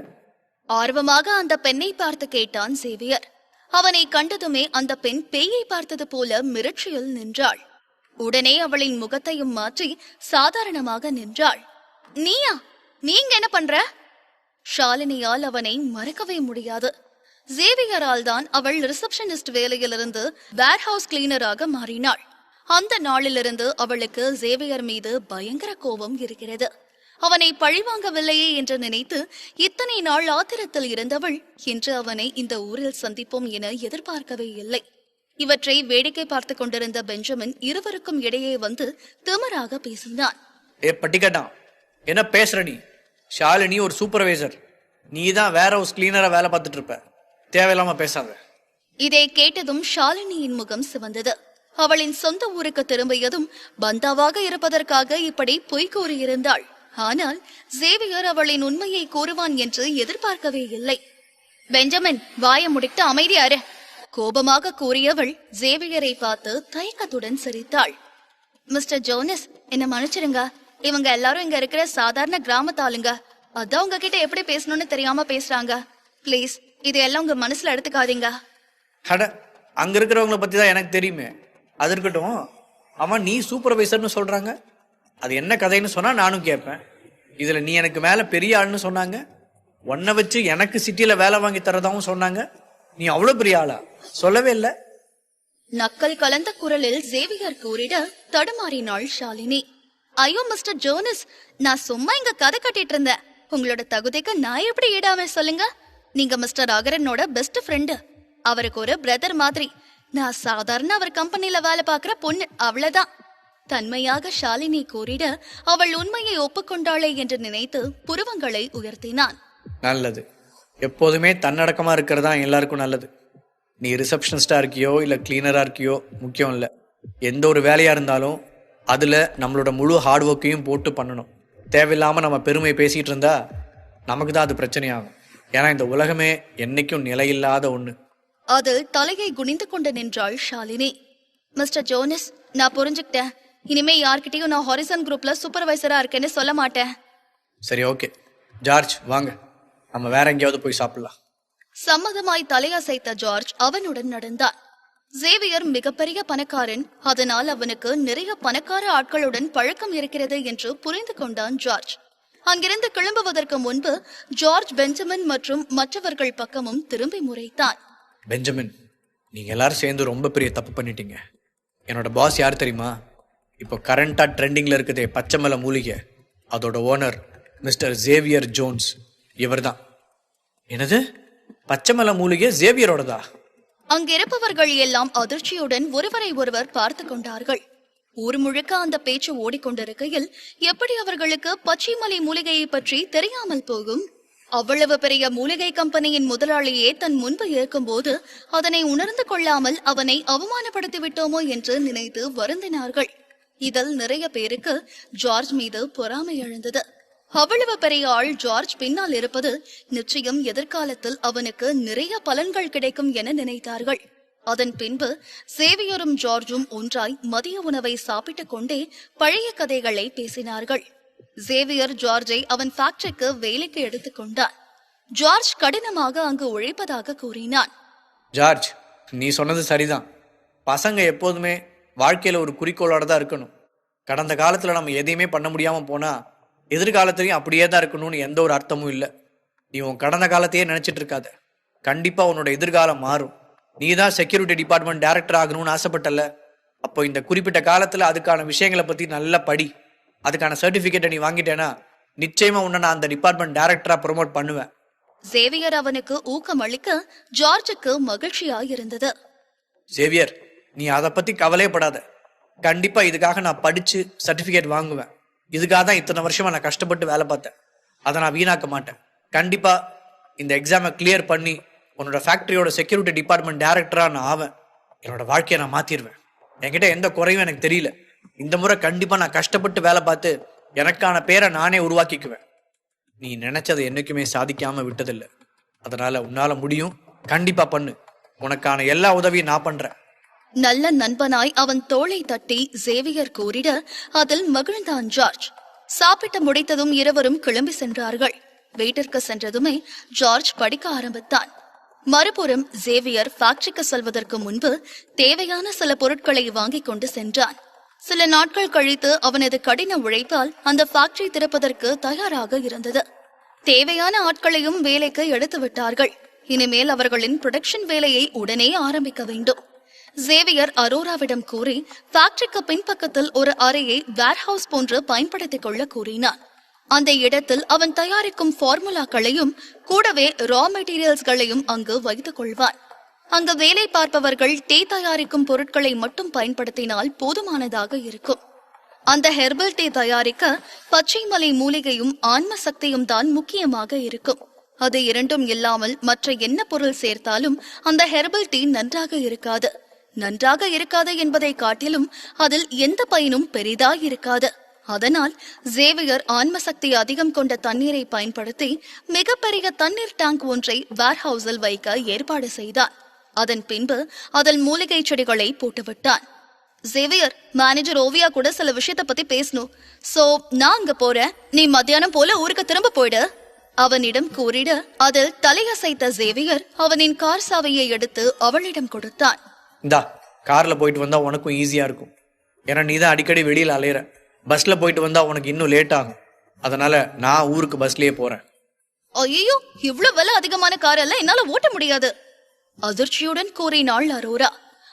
ஆர்வமாக அந்த பெண்ணை பார்த்து கேட்டான் சேவியர். அவனை கண்டதுமே அந்த பெண் பேயை பார்த்தது போல மிரட்சியில் நின்றாள். உடனே அவளின் முகத்தையும் மாற்றி சாதாரணமாக நின்றாள். நீயா? நீங்க என்ன பண்ற? ஷாலினியால் அவனை மறக்கவே முடியாது. சேவியரால் தான் அவள் ரிசப்ஷனிஸ்ட் வேலையிலிருந்து வேர்ஹவுஸ் கிளீனராக மாறினாள். அந்த நாளிலிருந்து அவளுக்கு சேவியர் மீது பயங்கர கோபம் இருக்கிறது. அவனை பழிவாங்கவில்லையே என்று நினைத்து இத்தனை நாள் ஆத்திரத்தில் இருந்தவள் இன்று அவனை இந்த ஊரில் சந்திப்போம் என எதிர்பார்க்கவே இல்லை. இவற்றை வேடிக்கை பார்த்து கொண்டிருந்த பெஞ்சமின் இருவருக்கும் இடையே வந்து திமிராக பேசினான். பட்டிக்கட்டான், என்ன பேசுற நீ? ஷாலினி ஒரு சூப்பர்வைசர், நீ தான் வேர் ஹவுஸ் கிளீனரா வேலை பார்த்துட்டு இருப்ப. தேவையில்லாம பேசாத. இதை கேட்டதும் ஷாலினியின் முகம் சிவந்தது. அவளின் சொந்த ஊருக்கு திரும்பியதும் பந்தாவாக இருப்பதற்காக இப்படி பொய் கூறியிருந்தாள். ஆனால் சேவியர் அவளின் உண்மையை கூறுவான் என்று எதிர்பார்க்கவே இல்லை. பெஞ்சமின், வாய முடித்து அமைதியாரு, கோபமாக கூறியவள் சேவியரை பார்த்து தயக்கத்துடன் சிரித்தாள். மிஸ்டர் ஜோனஸ், என்ன மன்னிச்சிருங்க. இவங்க எல்லாரும் இங்க இருக்கிற சாதாரண கிராமத்தாளுங்க. அதான் உங்ககிட்ட எப்படி பேசணும்னு தெரியாம பேசுறாங்க. பிளீஸ் இது எல்லாம் உங்க மனசுல எடுத்துக்காதீங்க. அட, அங்க இருக்கிறவங்கள பத்தி தான் எனக்கு தெரியுமே. அது இருக்கட்டும், அவன் நீ சூப்பர்வைசர்னு சொல்றாங்க. அது என்ன கதைன்னு சொன்னா நானும் கேட்பேன். இதுல நீ எனக்கு மேல பெரிய ஆள்னு சொன்னாங்க. உன்னை வச்சு எனக்கு சிட்டியில வேலை வாங்கி தரதாவும் சொன்னாங்க. நீ அவ்வளவு பெரிய ஆளா? சொல்லவே இல்லை. நக்கல் கலந்த குரலில் சேவியர் கூறிட தடுமாறினாள் ஷாலினி. ஐயோ மிஸ்டர் ஜோனஸ், நான் சும்மா இங்க கதை கட்டிட்டு இருந்தேன். உங்களோட தகுதிக்கு நான் எப்படி ஈடாவே சொல்லுங்க. நீங்க மிஸ்டர் அகரனோட பெஸ்ட் ஃப்ரெண்டு. அவருக்கு ஒரு பிரதர் மாதிரி. நான் சாதாரண அவர் கம்பெனில வேலை பார்க்கிற பொண்ணு, அவ்வளவுதான். தன்மையாக ஷாலினி கூறிட அவள் உண்மையை ஒப்புக்கொண்டாளே என்று நினைத்து புருவங்களை உயர்த்தினான். நல்லது. எப்போதுமே தன்னடக்கமா இருக்கிறதா எல்லாருக்கும் நல்லது. நீ ரிசப்ஷனிஸ்டா இருக்கியோ இல்ல கிளீனரா இருக்கியோ முக்கியம் இல்லை. எந்த ஒரு வேலையா இருந்தாலும் அதுல நம்மளோட முழு ஹார்ட் ஒர்க்கையும் போட்டு பண்ணணும். தேவையில்லாம நம்ம பெருமை பேசிட்டு இருந்தா நமக்கு தான் அது பிரச்சனையாகும். ஏன்னா இந்த உலகமே என்னைக்கும் நிலையில்லாத ஒன்று. அதில் தலையை குனிந்து கொண்டு நின்றாள் ஷாலினி. மிஸ்டர் ஜோனஸ், நான் புரிஞ்சுக்கிட்டேன். இனிமே யார்கிட்டயும் நான் ஹாரிசன் குரூப்ல சூப்பர்வைசரா இருக்கேன்னு சொல்ல மாட்டேன். சரி, ஓகே. ஜார்ஜ் வாங்க, நம்ம வேற எங்கேயாவது போய் சாப்பிடலாம். சம்மதமாய் தலையசைத்த ஜார்ஜ் அவனுடன் நடந்தான். சேவியர் மிகப்பெரிய பணக்காரன், அதனால் அவனுக்கு நிறைய பணக்கார ஆட்களுடன் பழக்கம் இருக்கிறது என்று புரிந்து கொண்டான் ஜார்ஜ். அங்கிருந்து கிளம்புவதற்கு முன்பு ஜார்ஜ் பெஞ்சமின் மற்றும் மற்றவர்கள் பக்கமும் திரும்பி முறைத்தான். பெஞ்சமின், நீங்க எல்லாரும் சேர்ந்து ரொம்ப பெரிய தப்பு பண்ணிட்டீங்க. என்னோட பாஸ் யார் தெரியுமா? இப்போ கரண்டா ட்ரெண்டிங்ல இருக்குதே பச்சைமலை மூலிகை, அதோட ஓனர் மிஸ்டர் ஜேவியர் ஜோன்ஸ். இவர் தான். என்னது, பச்சைமலை மூலிகை ஜேவியரோடதா? அங்கிருப்பவர்கள் எல்லாம் அதிர்ச்சியுடன் ஒருவரை ஒருவர் பார்த்து கொண்டார்கள். ஊர் முழுக்க அந்த பேச்சு ஓடிக்கொண்டிருக்கையில் எப்படி அவர்களுக்கு பச்சைமலை மூலிகையை பற்றி தெரியாமல் போகும்? அவ்வளவு பெரிய மூலிகை கம்பெனியின் முதலாளியே தன் முன்பு இருக்கும்போது அதனை உணர்ந்து கொள்ளாமல் அவனை அவமானப்படுத்தி விட்டோமோ என்று நினைத்து வருந்தினார்கள். இதில் நிறைய பேருக்கு ஜார்ஜ் மீது பொறாமை எழுந்தது. அவ்வளவு பெரிய ஆள் ஜார்ஜ் பின்னால் இருப்பது நிச்சயம் எதிர்காலத்தில் அவனுக்கு நிறைய பலன்கள் கிடைக்கும் என நினைத்தார்கள். அதன் பின்பு சேவியரும் ஜார்ஜும் ஒன்றாய் மதிய உணவை சாப்பிட்டுக் கொண்டே பழைய கதைகளை பேசினார்கள். சேவியர் ஜார்ஜை அவன் ஃபேக்டரிக்கு வேலைக்கு எடுத்துக் கொண்டான். ஜார்ஜ் கடினமாக அங்கு உழைப்பதாக கூறினான். ஜார்ஜ், நீ சொன்னது சரிதான். பசங்க எப்போதுமே வாழ்க்கையில ஒரு குறிக்கோளோட தான் இருக்கணும். கடந்த காலத்துல நம்ம எதையுமே பண்ண முடியாம போனா எதிர்காலத்திலையும் அப்படியே தான் இருக்கணும்னு எந்த ஒரு அர்த்தமும் இல்லை. நீ உன் கடந்த காலத்தையே நினைச்சிட்டு இருக்காத. கண்டிப்பா உன்னோட எதிர்காலம் மாறும். நீ தான் செக்யூரிட்டி டிபார்ட்மெண்ட் டைரக்டர் ஆகணும்னு ஆசைப்பட்டல. அப்போ இந்த குறிப்பிட்ட காலத்துல அதுக்கான விஷயங்களை பத்தி நல்லா படி. அதுக்கான சர்டிபிகேட்டை நீ வாங்கிட்டேன்னா நிச்சயமா உன்னை நான் அந்த டிபார்ட்மெண்ட் டைரக்டரா ப்ரொமோட் பண்ணுவேன். சேவியர் அவனுக்கு ஊக்கம் அளிக்க ஜார்ஜுக்கு மகிழ்ச்சியாயிருந்தது. சேவியர், நீ அதை பத்தி கவலையப்படாத. கண்டிப்பா இதுக்காக நான் படிச்சு சர்டிபிகேட் வாங்குவேன். இதுக்காக தான் இத்தனை வருஷமா நான் கஷ்டப்பட்டு வேலை பார்த்தேன். அதை நான் வீணாக்க மாட்டேன். கண்டிப்பா இந்த எக்ஸாமை கிளியர் பண்ணி உன்னோட ஃபேக்டரியோட செக்யூரிட்டி டிபார்ட்மெண்ட் டைரக்டரா நான் ஆவேன். என்னோட வாழ்க்கையை நான் மாத்திடுவேன். என்கிட்ட எந்த குறையும் எனக்கு தெரியல. இந்த முறை கண்டிப்பா நான் கஷ்டப்பட்டு வேலை பார்த்து எனக்கான பேரை நானே உருவாக்கிக்குவேன். நீ நினைச்சதை என்னைக்குமே சாதிக்காம விட்டதில்லை. அதனால உன்னால முடியும். கண்டிப்பா பண்ணு. உனக்கான எல்லா உதவியும் நான் பண்றேன். நல்ல நண்பனாய் அவன் தோளை தட்டி சேவியர் கூறிட அதில் மகிழ்ந்தான் ஜார்ஜ். சாப்பிட்டு முடித்ததும் இருவரும் கிளம்பி சென்றார்கள். வீட்டிற்கு சென்றதுமே ஜார்ஜ் படிக்க ஆரம்பித்தான். மறுபுறம் சேவியர் ஃபேக்டரிக்கு செல்வதற்கு முன்பு தேவையான சில பொருட்களை வாங்கிக் கொண்டு சென்றான். சில நாட்கள் கழித்து அவனது கடின உழைப்பால் அந்த ஃபேக்டரி திறப்பதற்கு தயாராக இருந்தது. தேவையான ஆட்களையும் வேலைக்கு எடுத்து விட்டார்கள். இனிமேல் அவர்களின் புரொடக்ஷன் வேலையை உடனே ஆரம்பிக்க வேண்டும். சேவியர் அரோராவிடம் கூறி ஃபேக்டரிக்கு பின்பக்கத்தில் ஒரு அறையை வேர்ஹவுஸ் போன்று பயன்படுத்திக் கொள்ள கூறினான். அந்த இடத்தில் அவன் தயாரிக்கும் ஃபார்முலாக்களையும் கூடவே ரா மெட்டீரியல்ஸ்களையும் அங்கு வைத்துக் கொள்வான். அங்கு வேலை பார்ப்பவர்கள் டீ தயாரிக்கும் பொருட்களை மட்டும் பயன்படுத்தினால் போதுமானதாக இருக்கும். அந்த ஹெர்பல் டீ தயாரிக்க பச்சைமலை மூலிகையும் ஆன்ம சக்தியும் தான் முக்கியமாக இருக்கும். அது இரண்டும் இல்லாமல் மற்ற என்ன பொருள் சேர்த்தாலும் அந்த ஹெர்பல் டீ நன்றாக இருக்காது. நன்றாக இருக்காது என்பதை காட்டிலும் அதில் எந்த பயனும் பெரிதாய் இருக்காது. அதனால் சேவியர் ஆன்ம சக்தி அதிகம் கொண்ட தண்ணீரை பயன்படுத்தி மிகப்பெரிய தண்ணீர் டேங்க் ஒன்றை வேர்ஹவுஸில் வைக்க ஏற்பாடு செய்தான். அதன் பின்பு அதில் மூலிகை செடிகளை போட்டுவிட்டான். சேவியர், மேனேஜர் ஓவியா கூட சில விஷயத்தை பத்தி பேசணும். சோ நான் அங்க போறேன், நீ மத்தியானம் போல ஊருக்கு திரும்ப போயிடு அவனிடம் கூறிட அதில் தலையசைத்த சேவியர் அவனின் கார் சாவியை எடுத்து அவளிடம் கொடுத்தான். இந்தா, கார்ல போயிட்டு வந்தா உனக்கும் ஈஸியா இருக்கும். ஏன்னா நீ தான் அடிக்கடி வெளியில அலையிற. பஸ்ல போயிட்டு வந்தா உனக்கு இன்னும் லேட் ஆகும். அதனால நான் ஊருக்கு பஸ்லயே போறேன். ஐயோ, இவ்வளவு விலை அதிகமான கார் எல்லாம் என்னால ஓட்ட முடியாது, அதிர்ச்சியுடன் கூறினாள் அரோரா.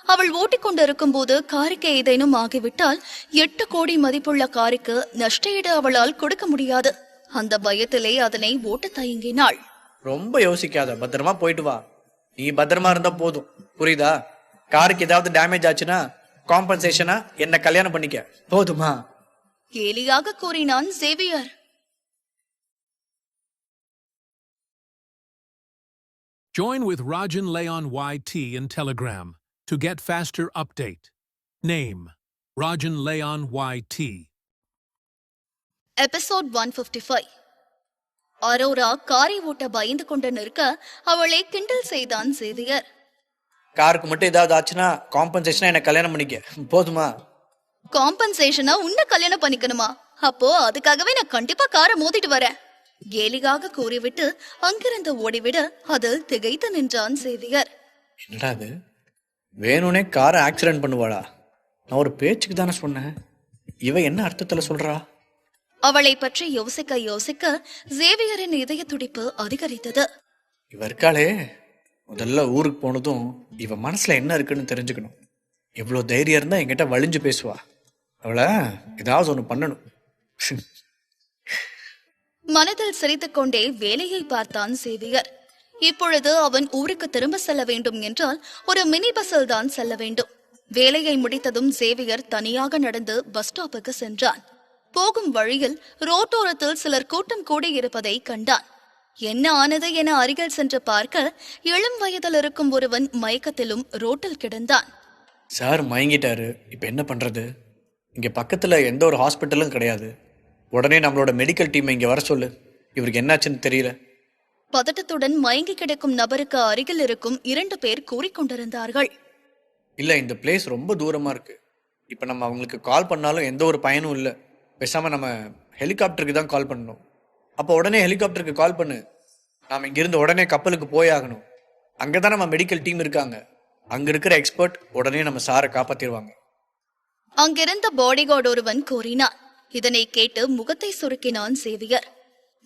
அவள் ஓட்டிக்கொண்டிருக்கும் போது காருக்கு ஏதேனும் ஆகிவிட்டால் 8 கோடி மதிப்புள்ள காருக்கு நஷ்டஈடு அவளால் கொடுக்க முடியாது. அந்த பயத்திலே அதனை ஓட்ட தயங்கினாள். ரொம்ப யோசிக்காத, பத்திரமா போயிட்டு வா. நீ பத்திரமா இருந்தா போதும், புரியுதா? காருக்கு ஏதாவது டேமேஜ் ஆச்சுன்னா காம்பன்சேஷனா என்ன கல்யாணம் பண்ணிக்க, போதுமா? கேலியாக கூறினான் Xavier. Join with Rajan Leon YT in Telegram to get faster update. Name: Rajan Leon YT. Episode 155. Arora காரை ஓட்ட பயந்து கொண்டு நிற்க அவளை கிண்டல் செய்தான் சேவியர். காருக்கு மட்டும் ஏதாவது ஆச்சுன்னா காம்பன்சேஷனா என்ன கல்யாணம் பண்ணிக்க போதுமா? காம்பன்சேஷனா உன்னை கல்யாணம் பண்ணிக்கணுமா? அப்போ அதுக்காகவே நான் கண்டிப்பா காரை மோதிட்டு வரேன், கேலியாக கூறிவிட்டு அங்கிருந்து ஓடிவிட அதில் திகைத்து நின்றான் சேவியர். என்னடா அது, வேணும்னே காரை ஆக்சிடென்ட் பண்ணுவாளா? நான் ஒரு பேச்சுக்கு தானே சொன்னேன், இவ என்ன அர்த்தத்துல சொல்றா? அவளை பற்றி யோசிக்க யோசிக்க சேவியரின் இதய துடிப்பு அதிகரித்தது. இவ இருக்காளே, முதல்ல ஊருக்கு போனதும் இவ மனசுல என்ன இருக்குன்னு தெரிஞ்சுக்கணும். எவ்வளவு தைரியம் இருந்தா என்கிட்ட வலிஞ்சு பேசுவா. அவளை ஏதாவது ஒண்ணு பண்ணணும். மனதில் சிரித்துக் கொண்டே வேலையை பார்த்தான் சேவியர். இப்பொழுது அவன் ஊருக்கு திரும்ப செல்ல வேண்டும் என்றால் ஒரு மினி பஸ்ஸில் தான் செல்ல வேண்டும். வேலையை முடித்ததும் சேவியர் தனியாக நடந்து பஸ் ஸ்டாப்புக்கு சென்றான். போகும் வழியில் ரோட்டோரத்தில் சிலர் கூட்டம் கூடியிருப்பதை கண்டான். என்ன ஆனது என அருகில் சென்று பார்க்க இளம் வயதில் இருக்கும் ஒருவன் மயக்கத்திலும் ரோட்டில் கிடந்தான். சார் மயங்கிட்டாரு, இப்ப என்ன பண்றது? இங்க பக்கத்துல எந்த ஒரு ஹாஸ்பிட்டலும் கிடையாது. உடனே நம்மளோட மெடிக்கல் டீம் இங்க வர சொல்லு, இவருக்கு என்னாச்சுன்னு தெரியல. பதட்டத்துடன் மயங்கி கிடக்கும் நபருக்கு அருகில் இருக்கும் 2 பேர் கூறிக்கொண்டிருந்தார்கள். இல்ல, இந்த பிளேஸ் ரொம்ப தூரமா இருக்கு. இப்ப நம்ம அவங்களுக்கு கால் பண்ணாலும் எந்த ஒரு பயனும் இல்ல. பேசாம நம்ம ஹெலிகாப்டருக்கு தான் கால் பண்ணணும். அப்போ உடனே ஹெலிகாப்டருக்கு கால் பண்ணு. நாம இங்கிருந்து உடனே கப்பலுக்கு போயாகணும். அங்கதான் நம்ம மெடிக்கல் டீம் இருக்காங்க. அங்க இருக்கிற எக்ஸ்பர்ட் உடனே நம்ம சாரை காப்பாத்திடுவாங்க. அங்கிருந்த பாடிகார்டு ஒருவன் கூறினான். இதனை கேட்டு முகத்தை சுருக்கினான் சேவியர்.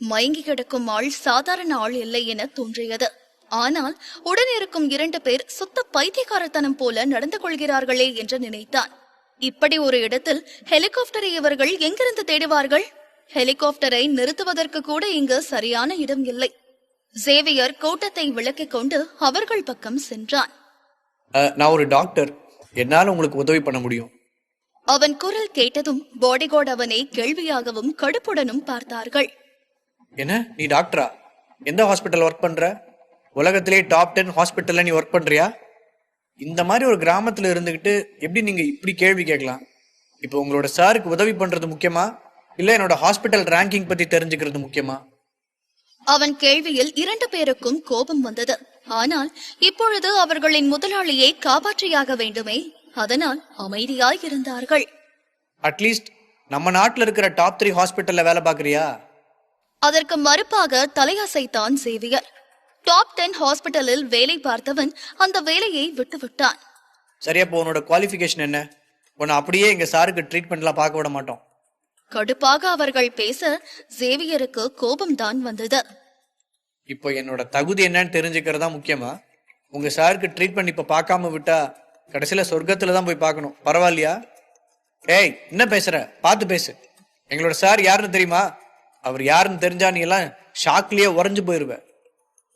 மயங்கி கிடக்கும் ஆள் சாதாரண ஆள் இல்லை என தோன்றியது. ஆனால் உடன் இருக்கும் 2 பேர் சுத்த பைத்தியக்காரத்தனம் போல நடந்து கொள்கிறார்களே என்று நினைத்தான். இப்படி ஒரு இடத்தில் ஹெலிகாப்டரை இவர்கள் எங்கிருந்து தேடுவார்கள்? ஹெலிகாப்டரை நிறுத்துவதற்கு கூட இங்கு சரியான இடம் இல்லை. சேவியர் கூட்டத்தை விலக்கிக் கொண்டு அவர்கள் பக்கம் சென்றான். நான் ஒரு டாக்டர், என்னால உங்களுக்கு உதவி பண்ண முடியும். அவன் குரல் கேட்டதும் பாடிகார்டு அவனை கேள்வியாகவும் கடுப்புடனும் பார்த்தார்கள். என்ன, நீ டாக்டரா? எந்த ஹாஸ்பிட்டல் ஒர்க் பண்ற? உலகத்திலே டாப் 10 ஹாஸ்பிட்டல்ல நீ ஒர்க் பண்றியா? இந்த மாதிரி ஒரு கிராமத்துல இருந்துகிட்டு எப்படி நீங்க இப்படி கேள்வி கேட்கலாம்? இப்போ உங்களோட சாருக்கு உதவி பண்றது முக்கியமா, இல்ல என்னோட ஹாஸ்பிட்டல் ரேங்கிங் பத்தி தெரிஞ்சுக்கிறது முக்கியமா? அவன் கேள்வியில் 2 பேருக்கும் கோபம் வந்தது. ஆனால் இப்பொழுது அவர்களின் முதலாளியை காப்பாற்றியாக வேண்டுமே, அதனால் அமைதியாய் இருந்தார்கள். அட்லீஸ்ட் நம்ம நாட்டுல இருக்கிற டாப் 3 ஹாஸ்பிட்டல்ல வேலை பாக்குறியா? அதற்கு மறுப்பாக தலையசைத்தான் சேவியர். டாப் 10 ஹாஸ்பிட்டலில் வேலை பார்த்தவன் அந்த வேலையை விட்டுவிட்டான். சரியா, இப்போ உன்னோட குவாலிஃபிகேஷன் என்ன? உன்னை அப்படியே எங்க சாருக்கு ட்ரீட்மெண்ட்லாம் பார்க்க விட மாட்டோம். கடுப்பாக அவர்கள் பேச சேவியருக்கு கோபம்தான் வந்தது. இப்போ என்னோட தகுதி என்னன்னு தெரிஞ்சுக்கிறதா முக்கியமா? உங்க சாருக்கு ட்ரீட்மெண்ட் இப்ப பார்க்காம விட்டா கடைசியில சொர்க்கத்துல தான் போய் பார்க்கணும். பரவாயில்லையா? ஏய், என்ன பேசுற? பார்த்து பேசு. எங்களோட சார் யாருன்னு தெரியுமா? அவர் யாருன்னு தெரிஞ்சா நீ எல்லாம் ஷாக்லயே உறைஞ்சு போயிருவ.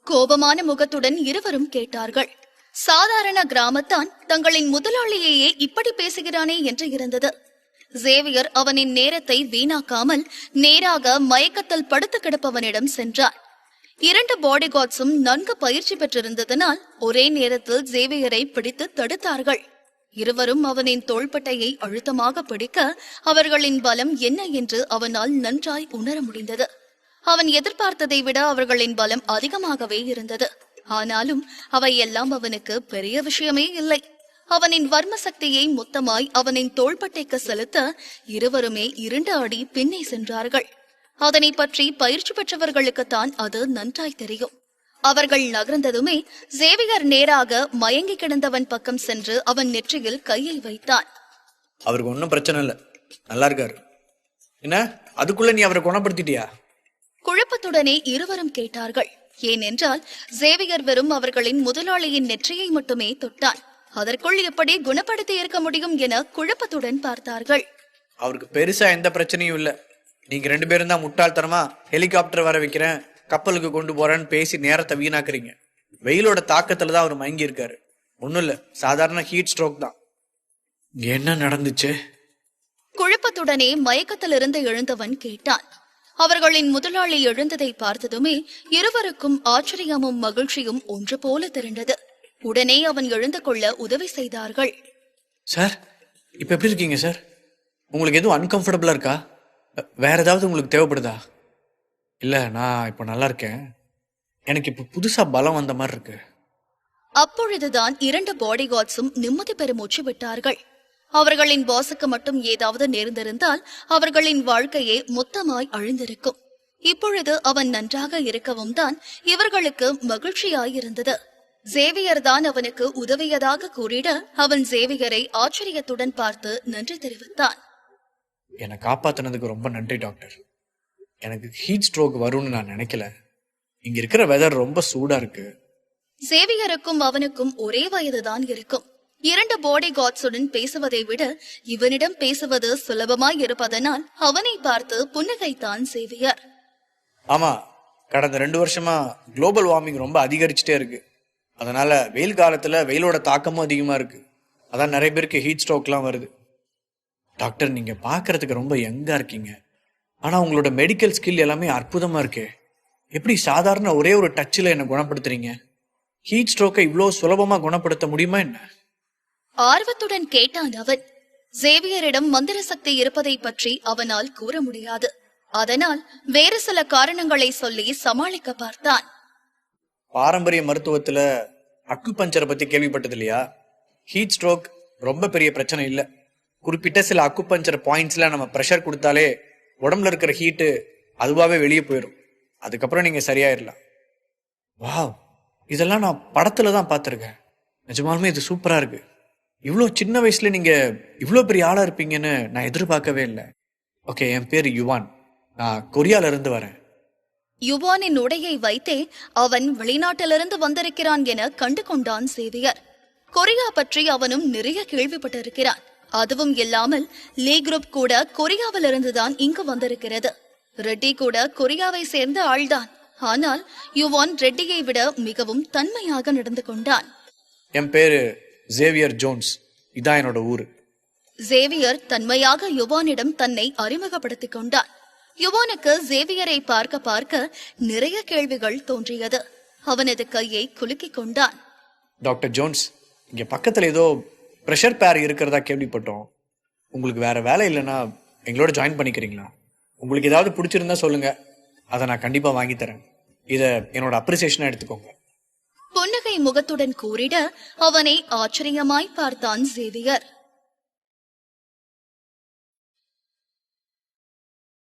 கோபமான முகத்துடன் இருவரும் கேட்டார்கள். சாதாரண கிராமத்தான் தங்களின் முதலாளியையே இப்படி பேசுகிறானே என்று இருந்தது. சேவியர் அவனின் நேரத்தை வீணாக்காமல் நேராக மயக்கத்தில் படுத்து கிடப்பவனிடம் சென்றார். 2 பாடிகார்ட்ஸும் நன்கு பயிற்சி பெற்றிருந்ததனால் ஒரே நேரத்தில் சேவியரை பிடித்து தடுத்தார்கள். இருவரும் அவனின் தோள்பட்டையை அழுத்தமாக பிடிக்க அவர்களின் பலம் என்ன என்று அவனால் நன்றாய் உணர முடிந்தது. அவன் எதிர்பார்த்ததை விட அவர்களின் பலம் அதிகமாகவே இருந்தது. ஆனாலும் அவையெல்லாம் அவனுக்கு பெரிய விஷயமே இல்லை. அவனின் வர்ம சக்தியை மொத்தமாய் அவனின் தோள்பட்டைக்கு செலுத்த இருவருமே 2 அடி பின்னே சென்றார்கள். அதனை பற்றி பயிற்சி பெற்றவர்களுக்குத்தான் அது நன்றாய் தெரியும். அவர்கள் நகர்ந்ததுமே சேவியர் நேராக மயங்கி கிடந்தவன் பக்கம் சென்று அவன் நெற்றியில் கையை வைத்தான். அவருக்கு ஒன்னும் பிரச்சனை இல்ல, நல்லா இருக்காரு. என்ன, அதுக்குள்ள நீ அவரை குணப்படுத்திட்டியா? குழப்பத்துடனே இருவரும் கேட்டார்கள். ஏனென்றால் சேவியர் வெறும் அவர்களின் முதலாளியின் நெற்றியை மட்டுமே தொட்டான். அதற்குள் எப்படி குணப்படுத்தி இருக்க முடியும் என குழப்பத்துடன் பார்த்தார்கள். அவருக்கு பெருசா எந்த பிரச்சனையும் இல்ல. நீங்க 2 பேரும் தான் முட்டாள்தனமா ஹெலிகாப்டர் வர வைக்கிறேன், கப்பலுக்கு கொண்டு போறேன்னு பேசி நேரத்தை வீணாக்குறீங்க. வெயிலோட தாக்கத்துல தான் அவர் மயங்கி இருக்காரு. ஒண்ணும் இல்ல, சாதாரண ஹீட் ஸ்ட்ரோக் தான். என்ன நடந்துச்சு? குழப்பத்துடனே மயக்கத்திலிருந்து எழுந்தவன் கேட்டான். அவர்களின் முதலாளி எழுந்ததை பார்த்ததுமே இருவருக்கும் ஆச்சரியமும் மகிழ்ச்சியும் ஒன்று போல திரண்டது. உடனே அவன் எழுந்து கொள்ள உதவி செய்தார்கள். சார், இப்ப எப்படி இருக்கீங்க சார்? உங்களுக்கு எதுவும் அன்கம்ஃபர்டபுளா இருக்கா? வேற ஏதாவது உங்களுக்கு தேவைப்படுதா? இல்லை நான் இப்போ நல்லா இருக்கேன். எனக்கு இப்போ புதுசாக பலம் வந்த மாதிரி இருக்கு. அப்பொழுதுதான் 2 பாடி கார்ட்ஸும் நிம்மதி பெருமூச்சு விட்டார்கள். அவர்களின் பாஸுக்கு மட்டும் ஏதாவது நேர்ந்திருந்தால் அவர்களின் வாழ்க்கையே மொத்தமாய் அழிந்திருக்கும். இப்பொழுது அவன் நன்றாக இருக்கவும் தான் இவர்களுக்கு மகிழ்ச்சியாயிருந்தது. சேவியர் தான் அவனுக்கு உதவியதாக கூறிட அவன் சேவியரை ஆச்சரியத்துடன் பார்த்து நன்றி தெரிவித்தான். என்னை காப்பாத்தினதுக்கு ரொம்ப நன்றி டாக்டர். எனக்கு ஹீட் ஸ்ட்ரோக் வரும்னு நான் நினைக்கல. இங்க இருக்கிற வெதர் ரொம்ப சூடா இருக்கு. சேவியருக்கும் அவனுக்கும் ஒரே வயதுதான் இருக்கும். 2 பாடி கார்ட்ஸுடன் பேசுவதை விட இவனிடம் பேசுவது சுலபமாய் இருப்பதனால் அவனை பார்த்து புன்னகைத்தான் சேவியர். ஆமா, கடந்த 2 வருஷமா குளோபல் வார்மிங் ரொம்ப அதிகரிச்சுட்டே இருக்கு. அதனால வெயில் காலத்துல வெயிலோட தாக்கமும் அதிகமா இருக்கு. அதான் நிறைய பேருக்கு ஹீட் ஸ்ட்ரோக்லாம் வருது. டாக்டர், நீங்க பார்க்கறதுக்கு ரொம்ப யங்கா இருக்கீங்க. ஆனா உங்களோட மெடிக்கல் ஸ்கில் எல்லாமே அற்புதமா இருக்கே. எப்படி சாதாரண ஒரே ஒரு டச்சில் என்ன குணப்படுத்துறீங்க? ஹீட் ஸ்ட்ரோக்கை இவ்வளோ சுலபமா குணப்படுத்த முடியுமா என்ன? ஆர்வத்துடன் கேட்டான் அவன். சேவியரிடம் மந்திர சக்தி இருப்பதை பற்றி அவனால் கூற முடியாது. அதனால் வேறு சில காரணங்களை சொல்லி சமாளிக்க பார்த்தான். பாரம்பரிய மருத்துவத்துல அக்குபஞ்சரை பத்தி கேள்விப்பட்டது இல்லையா? ஹீட் ஸ்ட்ரோக் ரொம்ப பெரிய பிரச்சனை இல்லை. குறிப்பிட்ட சில அக்குபஞ்சர் பாயிண்ட்ஸ்ல நம்ம ப்ரெஷர் கொடுத்தாலே உடம்புல இருக்கிற ஹீட்டு அதுவாகவே வெளியே போயிடும். அதுக்கப்புறம் நீங்க சரியாயிடலாம். வாவ், இதெல்லாம் நான் படத்துல தான் பார்த்துருக்கேன். நிஜமாலுமே இது சூப்பரா இருக்கு. இவ்வளோ சின்ன வயசுல நீங்க இவ்வளோ பெரிய ஆளா இருப்பீங்கன்னு நான் எதிர்பார்க்கவே இல்லை. ஓகே, என் பேர் யுவான். நான் கொரியால இருந்து வரேன். யுவானின் உடையை வைத்தே அவன் வெளிநாட்டிலிருந்து வந்திருக்கிறான் என கண்டு கொண்டான் சேவியர். கொரியா பற்றி அவனும் நிறைய கேள்விப்பட்டிருக்கிறான். அதுவும் இல்லாமல் லீ குரூப் கூட கொரியாவிலிருந்துதான் இங்கு வந்திருக்கிறது. ரெட்டி கூட கொரியாவை சேர்ந்த ஆள்தான். ஆனால் யுவான் ரெட்டியை விட மிகவும் தன்மையாக நடந்து கொண்டான். என் பேரு சேவியர் ஜோன்ஸ். இதான் என்னோட ஊரு. சேவியர் தன்மையாக யுவானிடம் தன்னை அறிமுகப்படுத்திக் கொண்டான். யுவானுக்கு சேவியரை பார்க்க பார்க்க நிறைய கேள்விகள் தோன்றியது. அவனது கையை குலுக்கிக் கொண்டான். டாக்டர் ஜோன்ஸ், இங்க பக்கத்துல ஏதோ ப்ரெஷர் பேர் இருக்கிறதா கேள்விப்பட்டோம். உங்களுக்கு வேற வேலை இல்லைன்னா எங்களோட ஜாயின் பண்ணிக்கிறீங்களா? உங்களுக்கு ஏதாவது பிடிச்சிருந்தா சொல்லுங்க, அதை நான் கண்டிப்பா வாங்கி தரேன். இதை என்னோட அப்ரிசியேஷனா எடுத்துக்கோங்க. புன்னகை முகத்துடன் கூறிட அவனை ஆச்சரியமாய் பார்த்தான் சேவியர்.